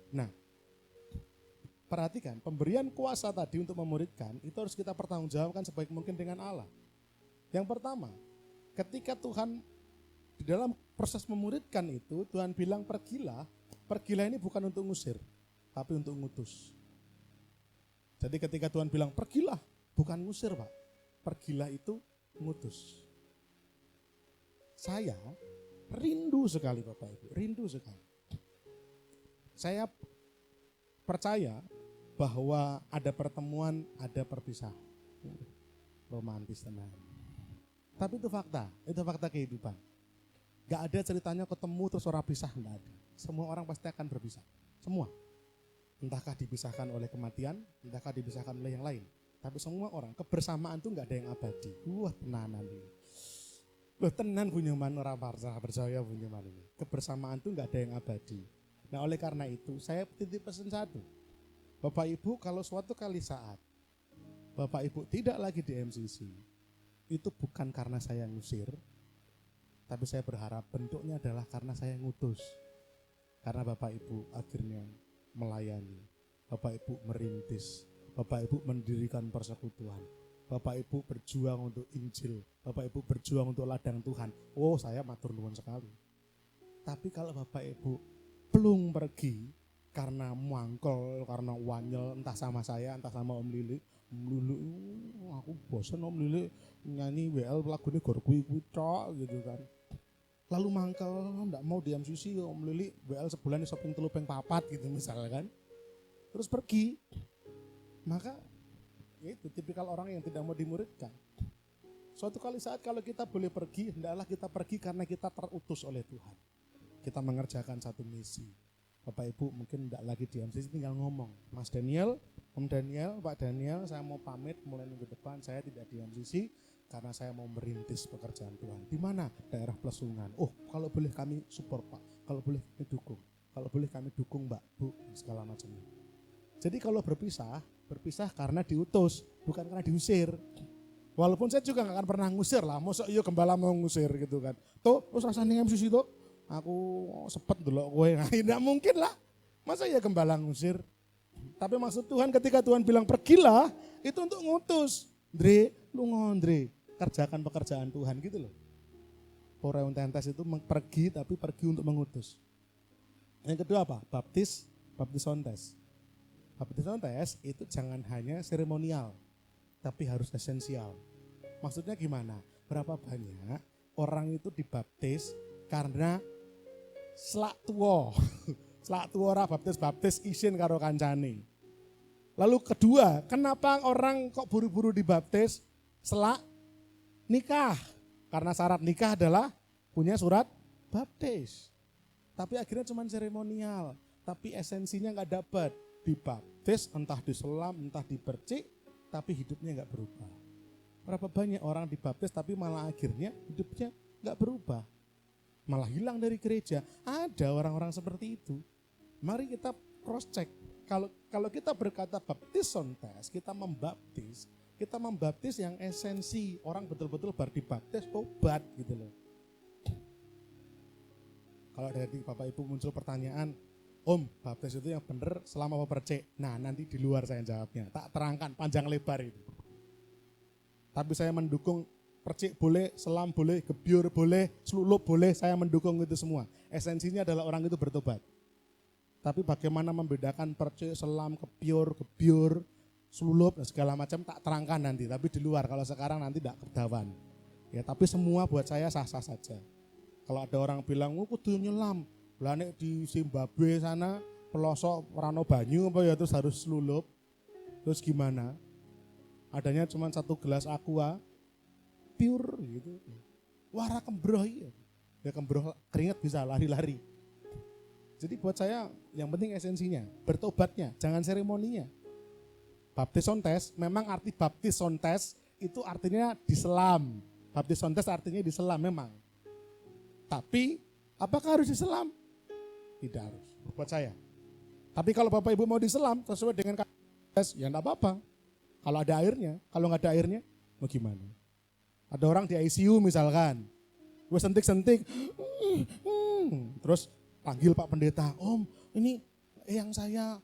Nah, perhatikan, pemberian kuasa tadi untuk memuridkan itu harus kita pertanggungjawabkan sebaik mungkin dengan Allah. Yang pertama, ketika Tuhan di dalam proses memuridkan itu, Tuhan bilang pergilah. Pergilah ini bukan untuk ngusir, tapi untuk ngutus. Jadi ketika Tuhan bilang pergilah, bukan ngusir Pak. Pergilah itu ngutus. Saya rindu sekali Bapak Ibu, rindu sekali. Saya percaya bahwa ada pertemuan, ada perpisahan. Romantis tenang. Tapi itu fakta kehidupan. Gak ada ceritanya ketemu terus orang pisah, gak ada. Semua orang pasti akan berpisah, semua. Entahkah dipisahkan oleh kematian, entahkah dipisahkan oleh yang lain. Tapi semua orang, kebersamaan itu gak ada yang abadi. Wah tenanan ini. Loh tenan punya man orang percaya punya man ini. Kebersamaan itu gak ada yang abadi. Nah oleh karena itu saya titip pesan satu. Bapak Ibu kalau suatu kali saat Bapak Ibu tidak lagi di MCC, itu bukan karena saya ngusir, tapi saya berharap bentuknya adalah karena saya ngutus. Karena Bapak Ibu akhirnya melayani, Bapak Ibu merintis, Bapak Ibu mendirikan persekutuan, Bapak Ibu berjuang untuk Injil, Bapak Ibu berjuang untuk ladang Tuhan. Oh saya matur nuwun sekali. Tapi kalau Bapak Ibu belum pergi karena muangkel, karena wanyel, entah sama saya, entah sama Om Lili, aku bosan Om Lili nyanyi WL lagunya gor kuwi tok gitu kan. Lalu mangkel ndak mau di MCC Om Lili WL sebulan di shopping 3 ping 4 gitu misalnya kan. Terus pergi. Maka ya itu tipikal orang yang tidak mau dimuridkan. Suatu kali saat kalau kita boleh pergi, hendaklah kita pergi karena kita terutus oleh Tuhan. Kita mengerjakan satu misi. Bapak Ibu mungkin tidak lagi di MCC, tinggal ngomong, Mas Daniel, Om Daniel, Pak Daniel, saya mau pamit mulai minggu depan, saya tidak di MCC karena saya mau merintis pekerjaan Tuhan. Di mana? Daerah Plesungan. Oh, kalau boleh kami support Pak, kalau boleh kami dukung, kalau boleh kami dukung Mbak, Bu, segala macamnya. Jadi kalau berpisah karena diutus, bukan karena diusir. Walaupun saya juga gak akan pernah ngusir lah, masa iya gembala mau ngusir gitu kan. Tuh, terus rasanya MCC tuh, aku sepet dulu kowe, tidak mungkin lah. Masa ya gembala ngusir? Tapi maksud Tuhan ketika Tuhan bilang pergilah, itu untuk ngutus. Dre, lu ngondre, kerjakan pekerjaan Tuhan gitu loh. Poreuntes itu pergi tapi pergi untuk mengutus. Yang kedua apa? Baptis ontes. Baptisan tes itu jangan hanya seremonial, tapi harus esensial. Maksudnya gimana? Berapa banyak orang itu dibaptis karena selak tua. Selak tua ora baptis isin karo kancane. Lalu kedua, kenapa orang kok buru-buru dibaptis selak nikah? Karena syarat nikah adalah punya surat baptis. Tapi akhirnya cuma seremonial, tapi esensinya nggak dapat. Dibaptis, entah diselam, entah dipercik, tapi hidupnya nggak berubah. Berapa banyak orang dibaptis tapi malah akhirnya hidupnya nggak berubah, malah hilang dari gereja. Ada orang-orang seperti itu. Mari kita cross check. Kalau kita berkata baptison tes, kita membaptis yang esensi. Orang betul-betul baru dibaptis tobat gitu loh. Kalau dari Bapak Ibu muncul pertanyaan, Om, baptis itu yang benar selama apa percik? Nah, nanti di luar saya jawabnya. Tak terangkan panjang lebar itu. Tapi saya mendukung percik boleh, selam boleh, gebyur boleh, selulup boleh, saya mendukung itu semua. Esensinya adalah orang itu bertobat. Tapi bagaimana membedakan percik, selam, gebyur, selulup, dan segala macam tak terangkan nanti. Tapi di luar, kalau sekarang nanti tidak ketahuan. Ya, tapi semua buat saya sah-sah saja. Kalau ada orang bilang, kudu nyelam, lah nek di Zimbabwe sana pelosok rano banyu apa ya terus harus selulup. Terus gimana? Adanya cuma 1 gelas aqua pure gitu. Wara kembroh iya. Ya kembroh keringat bisa lari-lari. Jadi buat saya yang penting esensinya, bertobatnya, jangan seremoninya. Baptison tes, memang arti baptison tes itu artinya diselam. Baptison tes artinya diselam memang. Tapi apakah harus diselam? Tidak harus, buat saya. Tapi kalau Bapak Ibu mau diselam sesuai dengan tes, ya enggak apa-apa. Kalau ada airnya, kalau nggak ada airnya, mau gimana? Ada orang di ICU misalkan, gue sentik-sentik, terus panggil Pak Pendeta, Om, ini yang saya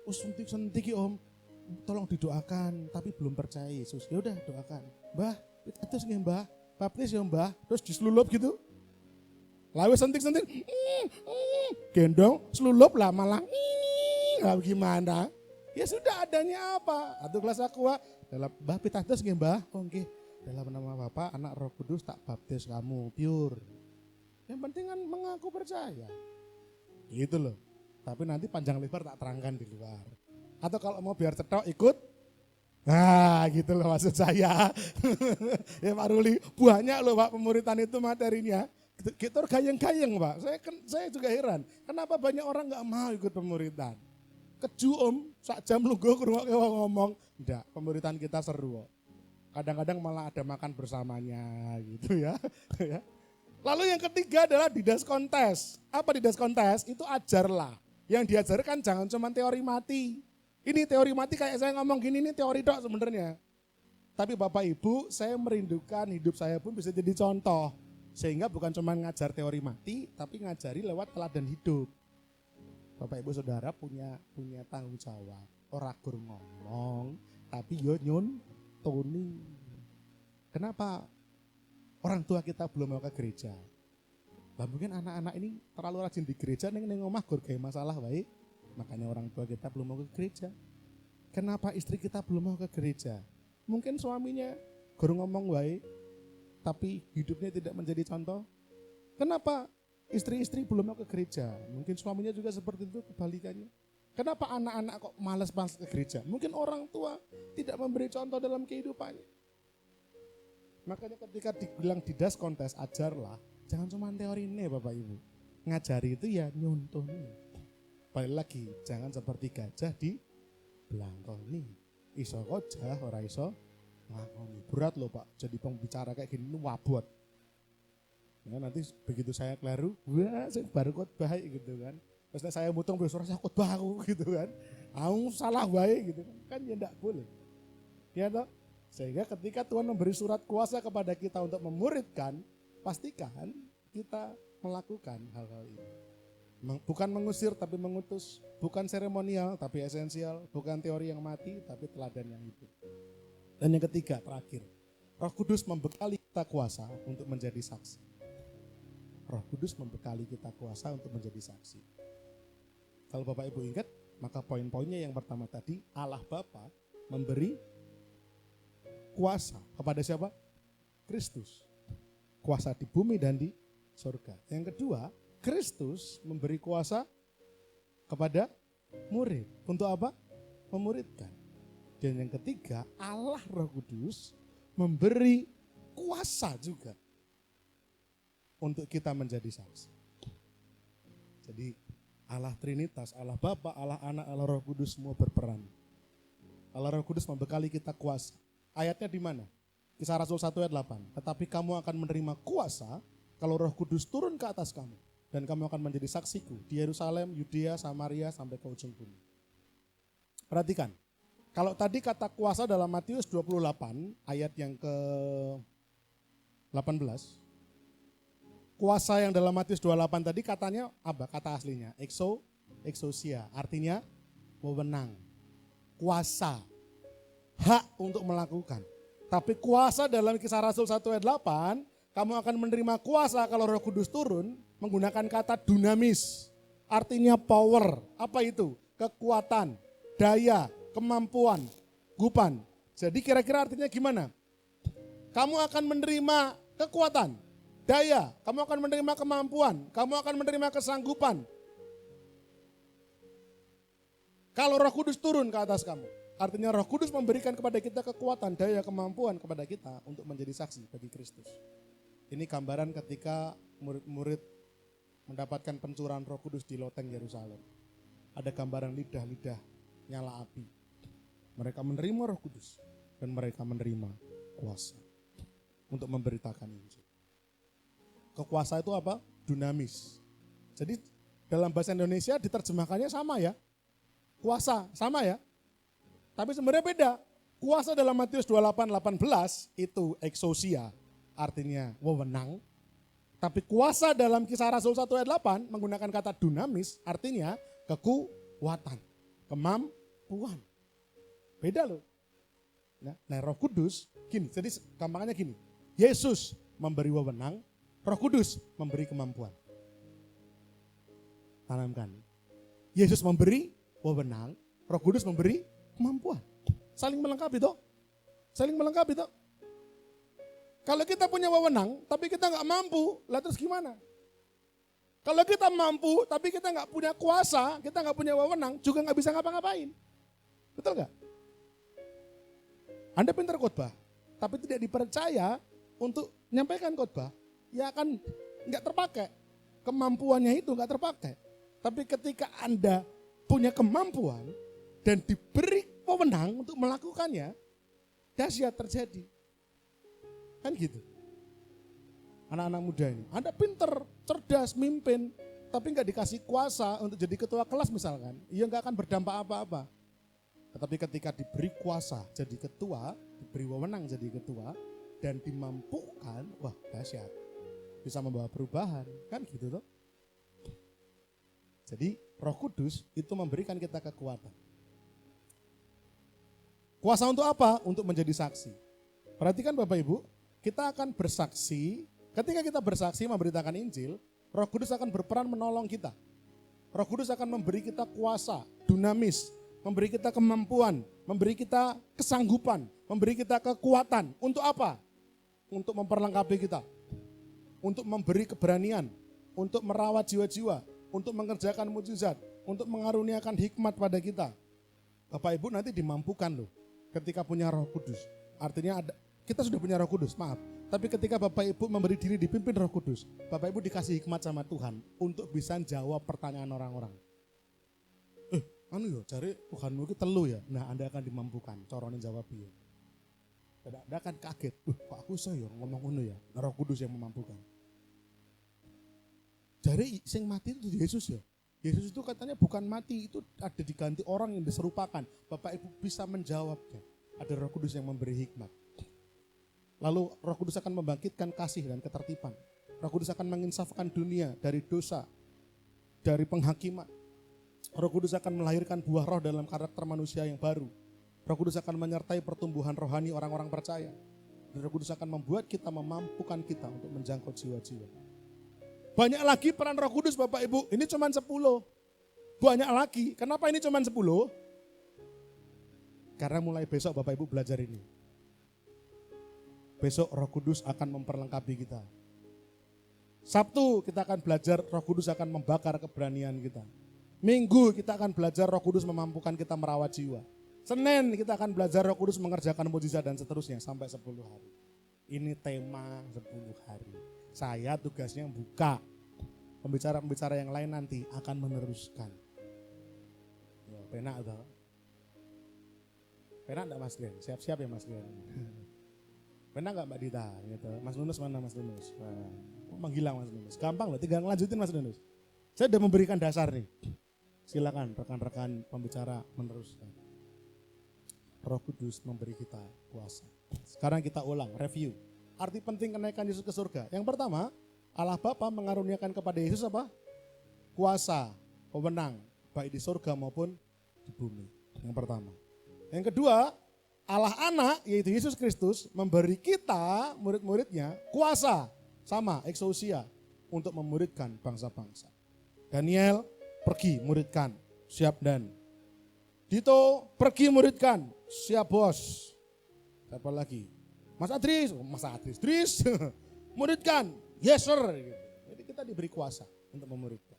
sentik-sentik Om, tolong didoakan, tapi belum percaya Yesus. Ya udah doakan, Mbah, terus nggih Mbah, baptis ya Mbah, terus diselulup gitu. Lalu sentik-sentik, gendong, selulup lah malah, gimana? Ya sudah adanya apa? Atau gelas aqua, dalam Mbah pitados nggih Mbah, oh nggih, dalam nama Bapa, Anak, Roh Kudus tak baptis kamu, pure. Yang penting kan mengaku percaya. Gitu loh. Tapi nanti panjang lebar tak terangkan di luar. Atau kalau mau biar cetok ikut, nah gitu loh maksud saya. Ya Pak Ruli, banyak loh Pak pemuritan itu materinya. Kita gayeng-gayeng Pak, saya juga heran. Kenapa banyak orang gak mau ikut pemuritan? Keju Om, sak jam lu gue ngomong. Enggak, pemuritan kita seru. Kadang-kadang malah ada makan bersamanya gitu ya. Lalu yang ketiga adalah didas kontes. Apa didas kontes? Itu ajarlah. Yang diajarkan jangan cuma teori mati. Ini teori mati kayak saya ngomong gini, ini teori dok sebenarnya. Tapi Bapak Ibu, saya merindukan hidup saya pun bisa jadi contoh. Sehingga bukan cuma ngajar teori mati, tapi ngajari lewat teladan hidup. Bapak Ibu Saudara punya tanggung jawab. Ora gur ngomong, tapi yo nyuntuni. Kenapa orang tua kita belum mau ke gereja? Lah mungkin anak-anak ini terlalu rajin di gereja neng omah gur kayak masalah baik. Makanya orang tua kita belum mau ke gereja. Kenapa istri kita belum mau ke gereja? Mungkin suaminya gur ngomong baik, tapi hidupnya tidak menjadi contoh. Kenapa istri-istri belum mau ke gereja? Mungkin suaminya juga seperti itu kebalikannya. Kenapa anak-anak kok malas ke gereja? Mungkin orang tua tidak memberi contoh dalam kehidupannya. Makanya ketika dibilang didas kontes, ajarlah. Jangan cuma teori ini Bapak Ibu. Ngajari itu ya nyuntuni. Balik lagi, jangan seperti gajah di belangkoni. Iso gojah, ora iso ngakoni. Berat loh Pak, jadi pembicara kayak gini wabot. Ya, nanti begitu saya keliru, wah saya baru khotbah gitu kan. Terus saya mutung besok saya khotbah aku gitu kan. Aku salah baik gitu kan. Kan ya enggak boleh. Ya toh? Sehingga ketika Tuhan memberi surat kuasa kepada kita untuk memuridkan, pastikan kita melakukan hal-hal ini. Bukan mengusir tapi mengutus, bukan seremonial tapi esensial, bukan teori yang mati tapi teladan yang hidup. Dan yang ketiga, terakhir, Roh Kudus membekali kita kuasa untuk menjadi saksi. Roh Kudus membekali kita kuasa untuk menjadi saksi. Kalau Bapak Ibu ingat, Maka poin-poinnya yang pertama tadi, Allah Bapa memberi kuasa kepada siapa? Kristus. Kuasa di bumi dan di surga. Yang kedua, Kristus memberi kuasa kepada murid. Untuk apa? Memuridkan. Dan yang ketiga, Allah Roh Kudus memberi kuasa juga untuk kita menjadi saksi. Jadi Allah Trinitas, Allah Bapa, Allah Anak, Allah Roh Kudus semua berperan. Allah Roh Kudus membekali kita kuasa. Ayatnya di mana? Kisah Rasul 1 ayat 8. Tetapi kamu akan menerima kuasa kalau Roh Kudus turun ke atas kamu. Dan kamu akan menjadi saksiku di Yerusalem, Yudea, Samaria, sampai ke ujung bumi. Perhatikan, kalau tadi kata kuasa dalam Matius 28 ayat yang ke-18. Kuasa yang dalam Matius 28 tadi katanya apa? Kata aslinya, exousia, artinya wewenang, kuasa, hak untuk melakukan. Tapi kuasa dalam Kisah Rasul 1 ayat 8, kamu akan menerima kuasa kalau Roh Kudus turun, menggunakan kata dunamis, artinya power. Apa itu? Kekuatan, daya, kemampuan, gupan. Jadi kira-kira artinya gimana? Kamu akan menerima kekuatan, daya, kamu akan menerima kemampuan, kamu akan menerima kesanggupan. Kalau Roh Kudus turun ke atas kamu, artinya Roh Kudus memberikan kepada kita kekuatan, daya, kemampuan kepada kita untuk menjadi saksi bagi Kristus. Ini gambaran ketika murid-murid mendapatkan pencurahan Roh Kudus di loteng Yerusalem. Ada gambaran lidah-lidah nyala api. Mereka menerima Roh Kudus dan mereka menerima kuasa untuk memberitakan Injil. Kekuasaan itu apa? Dunamis. Jadi dalam bahasa Indonesia diterjemahkannya sama ya. Kuasa, sama ya. Tapi sebenarnya beda. Kuasa dalam Matius 28:18 itu exousia, artinya wewenang. Tapi kuasa dalam Kisah Rasul 1 ayat 8 menggunakan kata dunamis, artinya kekuatan, kemampuan. Beda loh. Nah Roh Kudus gini, jadi gampangnya gini. Yesus memberi wewenang, Roh Kudus memberi kemampuan. Tanamkan. Yesus memberi wewenang, Roh Kudus memberi kemampuan. Saling melengkapi toh. Saling melengkapi toh. Kalau kita punya wewenang tapi kita nggak mampu, lah terus gimana? Kalau kita mampu tapi kita nggak punya kuasa, kita nggak punya wewenang, juga nggak bisa ngapa-ngapain. Betul nggak? Anda pintar khotbah, tapi tidak dipercaya untuk menyampaikan khotbah, ya akan nggak terpakai. Kemampuannya itu nggak terpakai. Tapi ketika Anda punya kemampuan dan diberi wewenang untuk melakukannya, dahsyat terjadi. Kan gitu. Anak-anak muda ini, Anda pinter, cerdas, mimpin, tapi nggak dikasih kuasa untuk jadi ketua kelas misalkan, ya nggak akan berdampak apa-apa. Tetapi ketika diberi kuasa jadi ketua, diberi wewenang jadi ketua, dan dimampukan, wah dahsyat. Bisa membawa perubahan, kan gitu toh. Jadi Roh Kudus itu memberikan kita kekuatan. Kuasa untuk apa? Untuk menjadi saksi. Perhatikan Bapak Ibu, kita akan bersaksi, ketika kita bersaksi memberitakan Injil, Roh Kudus akan berperan menolong kita. Roh Kudus akan memberi kita kuasa, dunamis, memberi kita kemampuan, memberi kita kesanggupan, memberi kita kekuatan. Untuk apa? Untuk memperlengkapi kita. Untuk memberi keberanian, untuk merawat jiwa-jiwa, untuk mengerjakan mujizat, untuk mengaruniakan hikmat pada kita. Bapak Ibu nanti dimampukan loh ketika punya Roh Kudus. Artinya kita sudah punya Roh Kudus, maaf. Tapi ketika Bapak Ibu memberi diri dipimpin Roh Kudus, Bapak Ibu dikasih hikmat sama Tuhan untuk bisa jawab pertanyaan orang-orang. Cari Tuhanmu itu telu ya. Nah Anda akan dimampukan, corone jawab ya. Anda akan kaget, kok aku saya ngomong ngono ya. Roh Kudus yang memampukan. Jadi sing mati itu Yesus ya. Yesus itu katanya bukan mati, itu ada diganti orang yang diserupakan. Bapak Ibu bisa menjawabnya. Ada Roh Kudus yang memberi hikmat. Lalu Roh Kudus akan membangkitkan kasih dan ketertiban. Roh Kudus akan menginsafkan dunia dari dosa, dari penghakiman. Roh Kudus akan melahirkan buah roh dalam karakter manusia yang baru. Roh Kudus akan menyertai pertumbuhan rohani orang-orang percaya. Dan Roh Kudus akan membuat kita, memampukan kita untuk menjangkau jiwa-jiwa. Banyak lagi peran Roh Kudus Bapak Ibu, ini cuma 10. banyak lagi. Kenapa ini cuma 10? Karena mulai besok Bapak Ibu belajar ini. Besok Roh Kudus akan memperlengkapi kita. Sabtu kita akan belajar Roh Kudus akan membakar keberanian kita. Minggu kita akan belajar Roh Kudus memampukan kita merawat jiwa. Senin kita akan belajar Roh Kudus mengerjakan mujizat dan seterusnya sampai 10 hari. Ini tema 10 hari. Saya tugasnya buka. Pembicara-pembicara yang lain nanti akan meneruskan. Ya, penak atau? Penak enggak Mas Glenn? Siap-siap ya Mas Glenn. Penak enggak Mbak Dita? Gitu. Mas Nunus mana Mas Nunus? Menghilang Mas Nunus. Gampang loh, tinggal ngelanjutin Mas Nunus. Saya sudah memberikan dasar nih. Silakan rekan-rekan pembicara meneruskan. Roh Kudus memberi kita kuasa. Sekarang kita ulang, review. Arti penting kenaikan Yesus ke surga. Yang pertama, Allah Bapa mengaruniakan kepada Yesus apa? Kuasa, pemenang, baik di surga maupun di bumi. Yang pertama. Yang kedua, Allah Anak, yaitu Yesus Kristus, memberi kita, murid-muridnya, kuasa. Sama, exousia, untuk memuridkan bangsa-bangsa. Daniel, pergi muridkan, siap dan. Dito, pergi muridkan, siap bos. Siapa lagi? Mas Adris, Dris, muridkan, yes sir. Jadi kita diberi kuasa untuk memuridkan.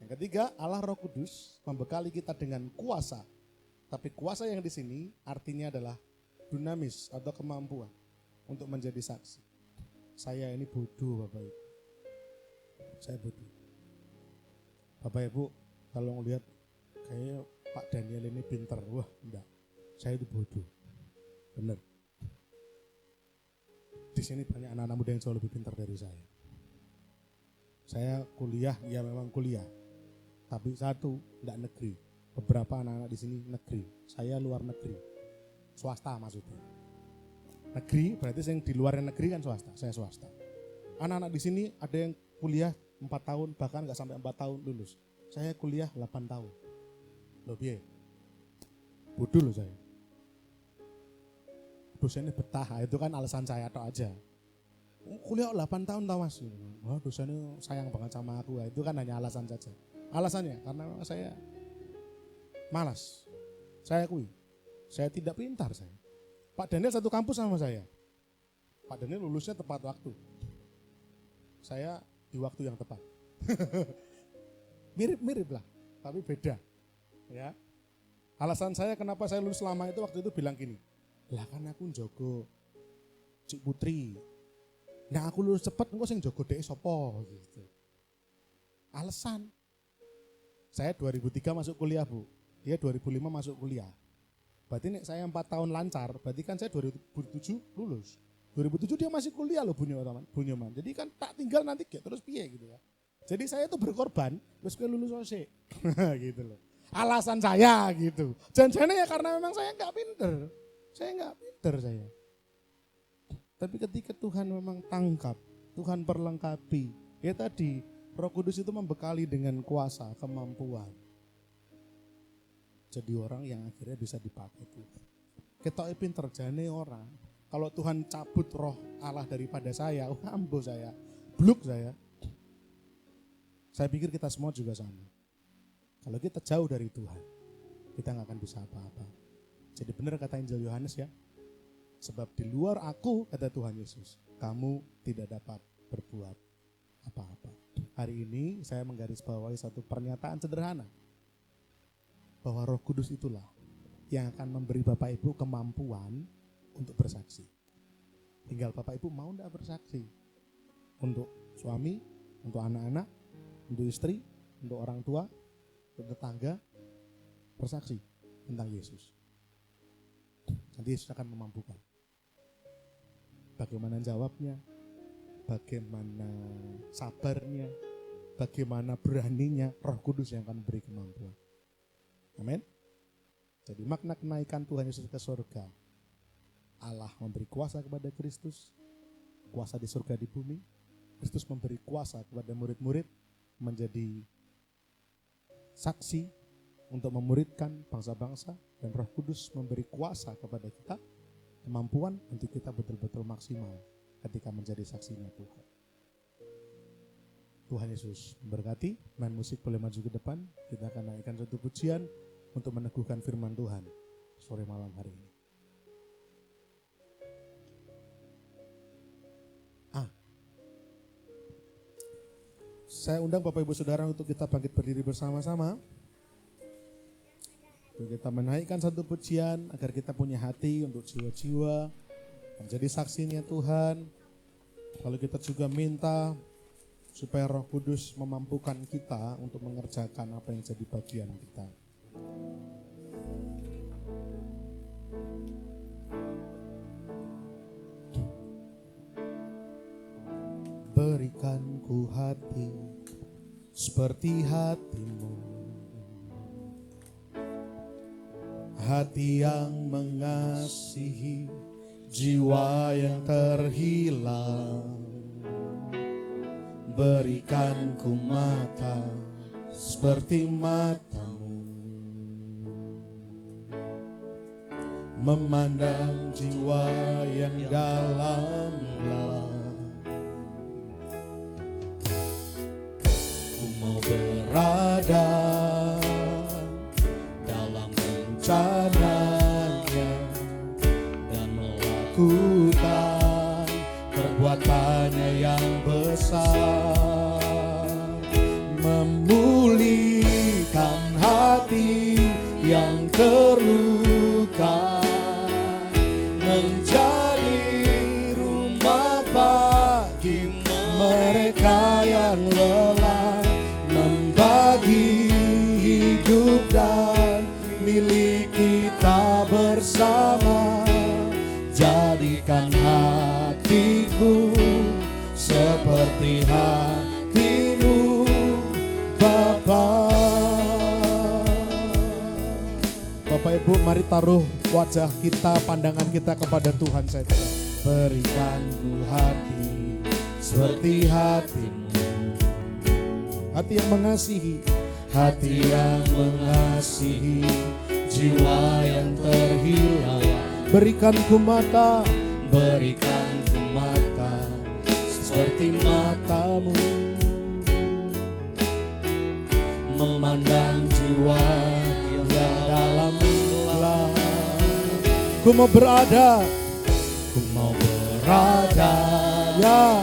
Yang ketiga, Allah Roh Kudus membekali kita dengan kuasa. Tapi kuasa yang di sini artinya adalah dunamis atau kemampuan untuk menjadi saksi. Saya ini bodoh Bapak Ibu. Saya bodoh. Bapak Ibu kalau ngelihat kayaknya Pak Daniel ini pinter. Wah enggak, saya itu bodoh. Bener. Di sini banyak anak-anak muda yang jauh lebih pintar dari saya. Saya kuliah, ya memang kuliah. Tapi satu, enggak negeri. Beberapa anak-anak di sini negeri. Saya luar negeri. Swasta maksudnya. Negeri berarti yang di luar negeri kan swasta. Saya swasta. Anak-anak di sini ada yang kuliah 4 tahun, bahkan enggak sampai 4 tahun lulus. Saya kuliah 8 tahun. Loh piye? Bodoh loh saya. Dosennya betah, itu kan alasan saya atau aja. Kuliah 8 tahun tau Mas. Wah, dosennya sayang banget sama aku. Itu kan hanya alasan saja. Alasannya karena saya malas. Saya akui. Saya tidak pintar saya. Pak Daniel satu kampus sama saya. Pak Daniel lulusnya tepat waktu. Saya di waktu yang tepat. Mirip-mirip lah, tapi beda. Ya. Alasan saya kenapa saya lulus lama itu waktu itu bilang gini. Lah kan aku njogo Cik Putri. Nah aku lulus cepat engko sing njogo dhek sapa gitu. Alasan. Saya 2003 masuk kuliah, Bu. Dia 2005 masuk kuliah. Berarti nek saya 4 tahun lancar, berarti kan saya 2007 lulus. 2007 dia masih kuliah loh Bunyoman. Jadi kan tak tinggal nanti kayak terus piye gitu ya. Jadi saya tuh berkorban, terus gue lulus OSE. Gitu loh. Alasan saya gitu. Jangan-jangan ya karena memang saya enggak pinter. Saya enggak pinter saya. Tapi ketika Tuhan memang tangkap, Tuhan perlengkapi. Ya tadi, Roh Kudus itu membekali dengan kuasa, kemampuan. Jadi orang yang akhirnya bisa dipakai Tuhan. Ketoke pinter jane orang. Kalau Tuhan cabut roh Allah daripada saya, ambo saya, bluk saya. Saya pikir kita semua juga sama. Kalau kita jauh dari Tuhan, kita nggak akan bisa apa-apa. Jadi benar kata Injil Yohanes ya. Sebab di luar aku, kata Tuhan Yesus, kamu tidak dapat berbuat apa-apa. Hari ini saya menggarisbawahi satu pernyataan sederhana. Bahwa Roh Kudus itulah yang akan memberi Bapak Ibu kemampuan untuk bersaksi. Tinggal Bapak Ibu mau enggak bersaksi. Untuk suami, untuk anak-anak, untuk istri, untuk orang tua, untuk tetangga, bersaksi tentang Yesus. Nanti Yesus akan memampukan. Bagaimana jawabnya, bagaimana sabarnya, bagaimana beraninya, Roh Kudus yang akan memberi kemampuan. Amin. Jadi makna kenaikan Tuhan Yesus ke surga. Allah memberi kuasa kepada Kristus, kuasa di surga di bumi. Kristus memberi kuasa kepada murid-murid menjadi saksi untuk memuridkan bangsa-bangsa, dan Roh Kudus memberi kuasa kepada kita, kemampuan untuk kita betul-betul maksimal ketika menjadi saksinya Tuhan. Tuhan Yesus memberkati. Main musik boleh maju ke depan. Kita akan naikkan satu pujian untuk meneguhkan firman Tuhan sore malam hari ini. Saya undang Bapak Ibu Saudara untuk kita bangkit berdiri bersama-sama. Untuk kita menaikkan satu pujian agar kita punya hati untuk jiwa-jiwa menjadi saksinya Tuhan. Lalu kita juga minta supaya Roh Kudus memampukan kita untuk mengerjakan apa yang jadi bagian kita. Berikan ku hati seperti hatimu, hati yang mengasihi jiwa yang terhilang. Berikan ku mata seperti matamu, memandang jiwa yang dalam gelap. Ku mau berada dalam rencananya dan melakukan perbuatannya yang besar, memulihkan hati yang terluka, menjadi rumah bagi mereka yang lelah, membagi hidup dan milik kita bersama. Jadikan hatiku seperti hatimu, Bapa. Bapak Ibu, mari taruh wajah kita, pandangan kita kepada Tuhan saja. Berikan ku hati seperti hatimu, hati yang mengasihi, hati yang mengasihi jiwa yang terhilang. Berikan ku mata, berikan ku mata seperti matamu, memandang jiwa yang dalam gelap. Ku mau berada ya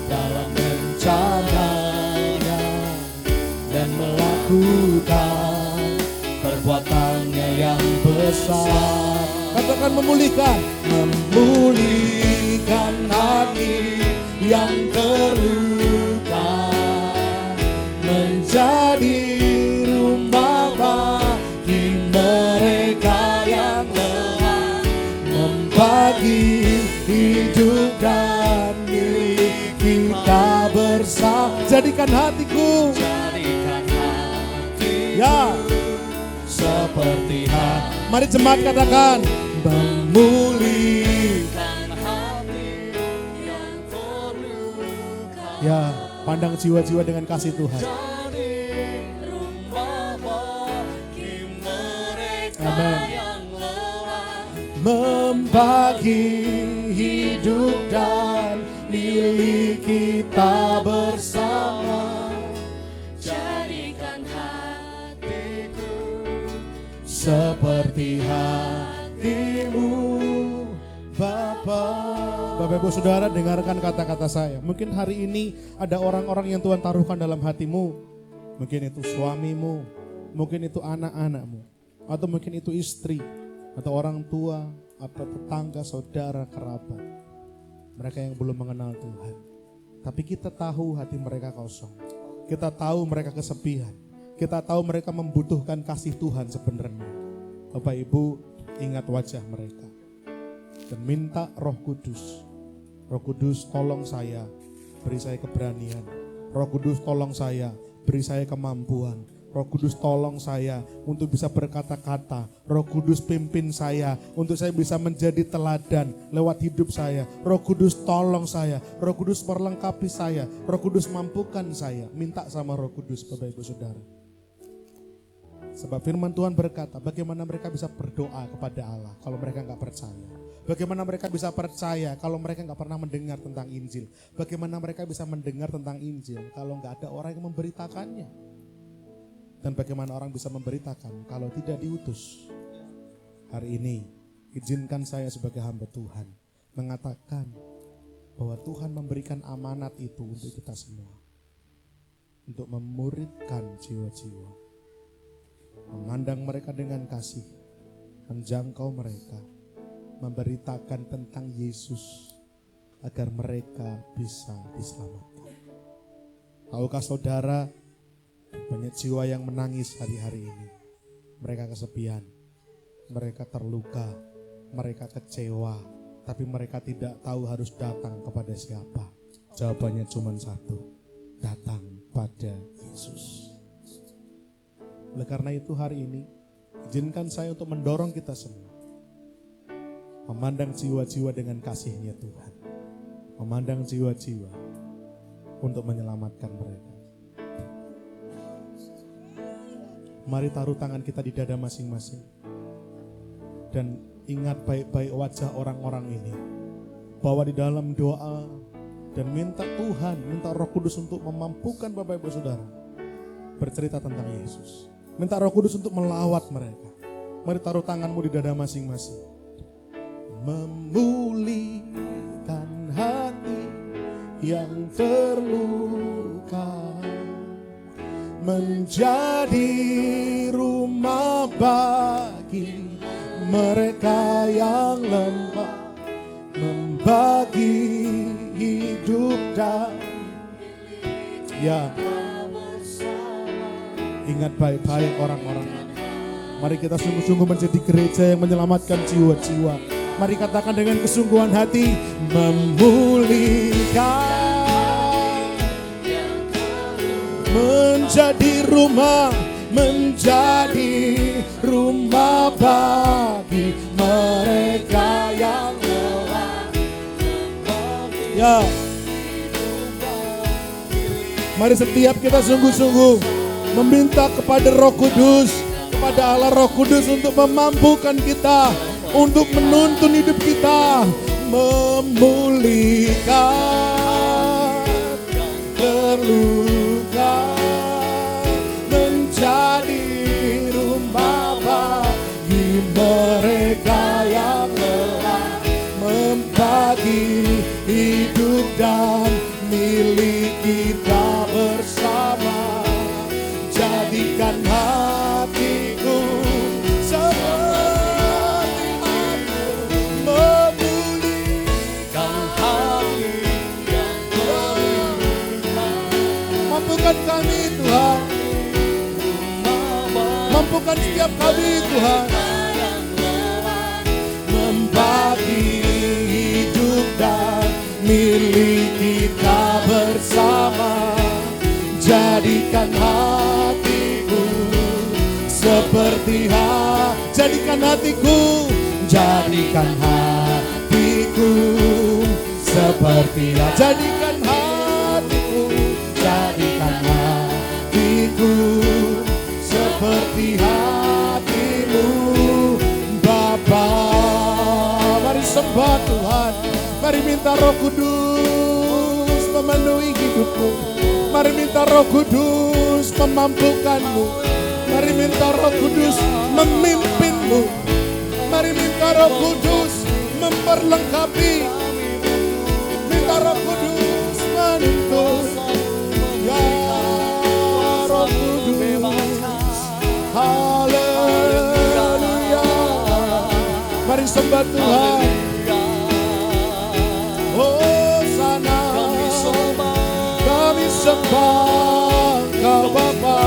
dalam rencananya dan melakukan perbuatannya yang besar. Katakan memulihkan hati yang terluka, menjadi rumah bagi mereka yang lelah, membagi hidup dan milik kita bersama. Jadikan hatiku ya seperti hati. Mari jemaat katakan, memulihkan hati yang terluka. Ya, pandang jiwa-jiwa dengan kasih Tuhan. Amin. Membagi hidup dan milik kita bersama. Jadikan hatiku seperti hatimu, Bapa. Bapak Ibu Saudara, dengarkan kata-kata saya. Mungkin hari ini ada orang-orang yang Tuhan taruhkan dalam hatimu. Mungkin itu suamimu, mungkin itu anak-anakmu, atau mungkin itu istri, atau orang tua, atau tetangga, saudara, kerabat. Mereka yang belum mengenal Tuhan. Tapi kita tahu hati mereka kosong. Kita tahu mereka kesepian. Kita tahu mereka membutuhkan kasih Tuhan sebenarnya. Bapak Ibu, ingat wajah mereka. Dan minta Roh Kudus. Roh Kudus, tolong saya, beri saya keberanian. Roh Kudus, tolong saya, beri saya kemampuan. Roh Kudus, tolong saya untuk bisa berkata-kata. Roh Kudus, pimpin saya untuk saya bisa menjadi teladan lewat hidup saya. Roh Kudus, tolong saya. Roh Kudus, perlengkapi saya. Roh Kudus, mampukan saya. Minta sama Roh Kudus, Bapak Ibu Saudara. Sebab firman Tuhan berkata, bagaimana mereka bisa berdoa kepada Allah kalau mereka gak percaya. Bagaimana mereka bisa percaya kalau mereka nggak pernah mendengar tentang Injil? Bagaimana mereka bisa mendengar tentang Injil kalau nggak ada orang yang memberitakannya? Dan bagaimana orang bisa memberitakan kalau tidak diutus? Hari ini izinkan saya sebagai hamba Tuhan mengatakan bahwa Tuhan memberikan amanat itu untuk kita semua. Untuk memuridkan jiwa-jiwa. Memandang mereka dengan kasih. Menjangkau mereka. Memberitakan tentang Yesus agar mereka bisa diselamatkan. Tahukah saudara, banyak jiwa yang menangis hari-hari ini. Mereka kesepian, mereka terluka, mereka kecewa, tapi mereka tidak tahu harus datang kepada siapa. Jawabannya cuma satu, datang pada Yesus. Oleh karena itu hari ini, izinkan saya untuk mendorong kita semua memandang jiwa-jiwa dengan kasih-Nya Tuhan. Memandang jiwa-jiwa untuk menyelamatkan mereka. Mari taruh tangan kita di dada masing-masing. Dan ingat baik-baik wajah orang-orang ini. Bahwa di dalam doa dan minta Tuhan, minta Roh Kudus untuk memampukan Bapak Ibu Saudara bercerita tentang Yesus. Minta Roh Kudus untuk melawat mereka. Mari taruh tanganmu di dada masing-masing. Memulihkan hati yang terluka, menjadi rumah bagi mereka yang lemah, membagi hidup dan ingat baik-baik orang-orang. Mari kita sungguh-sungguh menjadi gereja yang menyelamatkan jiwa-jiwa. Mari katakan dengan kesungguhan hati, memulihkan, menjadi rumah bagi mereka yang lelah. Ya, mari setiap kita sungguh-sungguh meminta kepada Roh Kudus, kepada Allah Roh Kudus untuk memampukan kita, untuk menuntun hidup kita, memulihkan terluka, menjadi rumah bagi mereka yang lelah, membagi hidup dan milik kita bersama. Jadikan hatiku kami Tuhan, mampukan setiap kami Tuhan, membagi hidup dan milik kita bersama. Jadikan hatiku seperti jadikan hatiku seperti jadikan hatiku seperti hatimu Bapa. Mari sembah Tuhan, mari minta Roh Kudus memenuhi hidupmu, mari minta Roh Kudus memampukanmu, mari minta Roh Kudus memimpinmu, mari minta Roh Kudus memperlengkapi, minta Roh Kudus menuntun. Ya Roh Kudus, haleluya. Mari sembah Tuhan. Oh sana kami sembah Kau Bapa.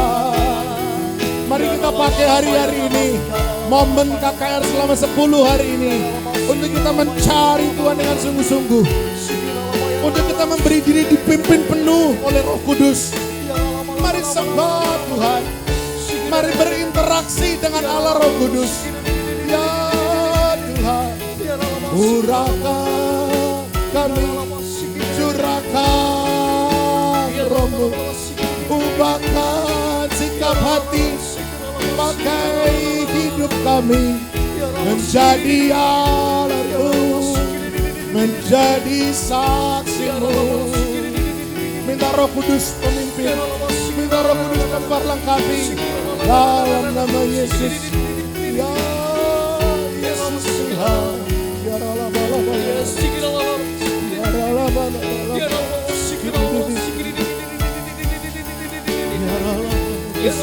Mari kita pakai hari-hari ini, momen KKR selama 10 hari ini, untuk kita mencari Tuhan dengan sungguh-sungguh, untuk kita memberi diri dipimpin penuh oleh Roh Kudus. Mari sembah Tuhan, mari berinteraksi dengan Allah Roh Kudus. Ya Tuhan, urahkan kami, curahkan Roh-Mu, ubahkan sikap hati, pakai hidup kami menjadi Allah. menjadi saksimu. Minta Roh Kudus pemimpin, minta Roh Kudus memperlengkapi dalam nama Yesus. Ya Yesus Tuhan, ya Rala-Bala-Bala, ya Rala-Bala-Bala, ya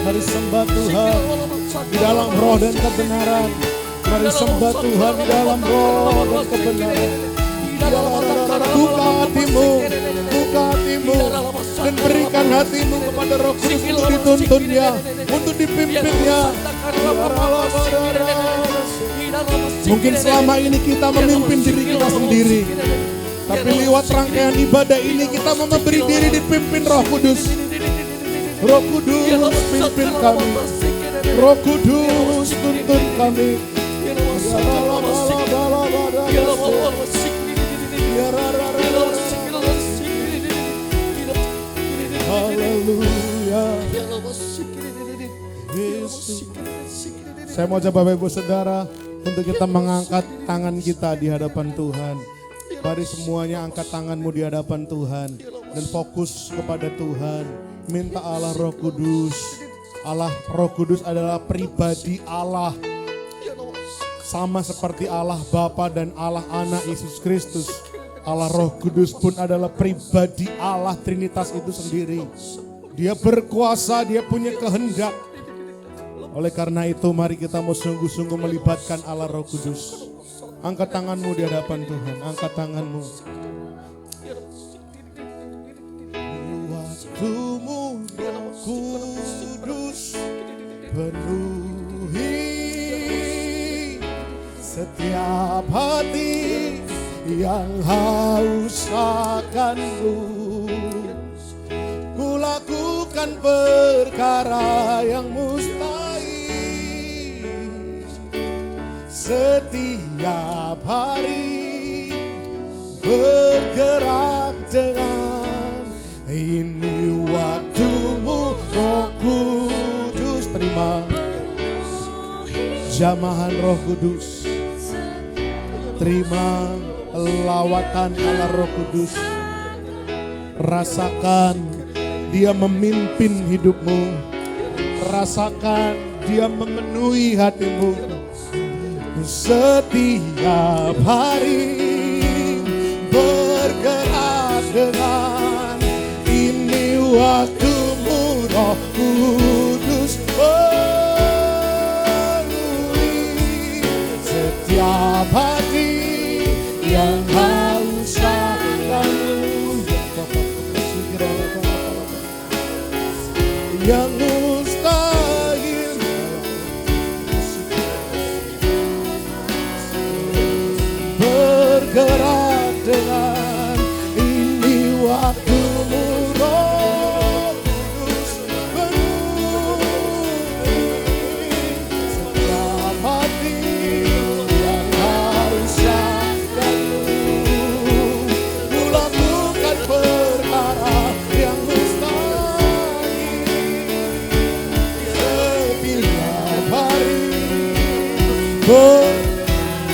Mari sembah Tuhan di dalam roh dan kebenaran. Mari sembah Tuhan di dalam roh dan kebenaran. Buka hatimu, buka hatimu, dan berikan hatimu kepada Roh Kudus untuk dituntunnya, untuk dipimpinnya. Mungkin selama ini kita memimpin diri kita sendiri, tapi lewat rangkaian ibadah ini kita mau memberi diri dipimpin Roh Kudus. Roh Kudus pimpin kami, Roh Kudus tuntun kami. Haleluya. Saya mau coba Bapak Ibu Saudara untuk kita mengangkat tangan kita di hadapan Tuhan. Mari semuanya angkat tanganmu di hadapan Tuhan dan fokus kepada Tuhan. Minta Allah Roh Kudus. Allah Roh Kudus adalah pribadi Allah. Sama seperti Allah Bapa dan Allah Anak Yesus Kristus. Allah Roh Kudus pun adalah pribadi Allah Trinitas itu sendiri. Dia berkuasa, dia punya kehendak. Oleh karena itu mari kita mau sungguh-sungguh melibatkan Allah Roh Kudus. Angkat tanganmu di hadapan Tuhan, angkat tanganmu. Waktumu Roh Kudus penuhi setiap hati yang haus akanmu. Ku lakukan perkara yang mustahil setiap hari, bergerak dengan ini waktumu Roh Kudus. Terima jamahan Roh Kudus, terima lawatan Allah Roh Kudus. Rasakan dia memimpin hidupmu, rasakan dia memenuhi hatimu. Setiap hari bergerak dengan ini waktumu Roh Kudus penuhi setiap hati yang haus akanmu, yang mustahil bergerak dengan ini waktumu Roh Kudus penuhi setiap hati yang haus akanmu. Ku lakukan perkara yang mustahil setiap hari. Bergerak dengan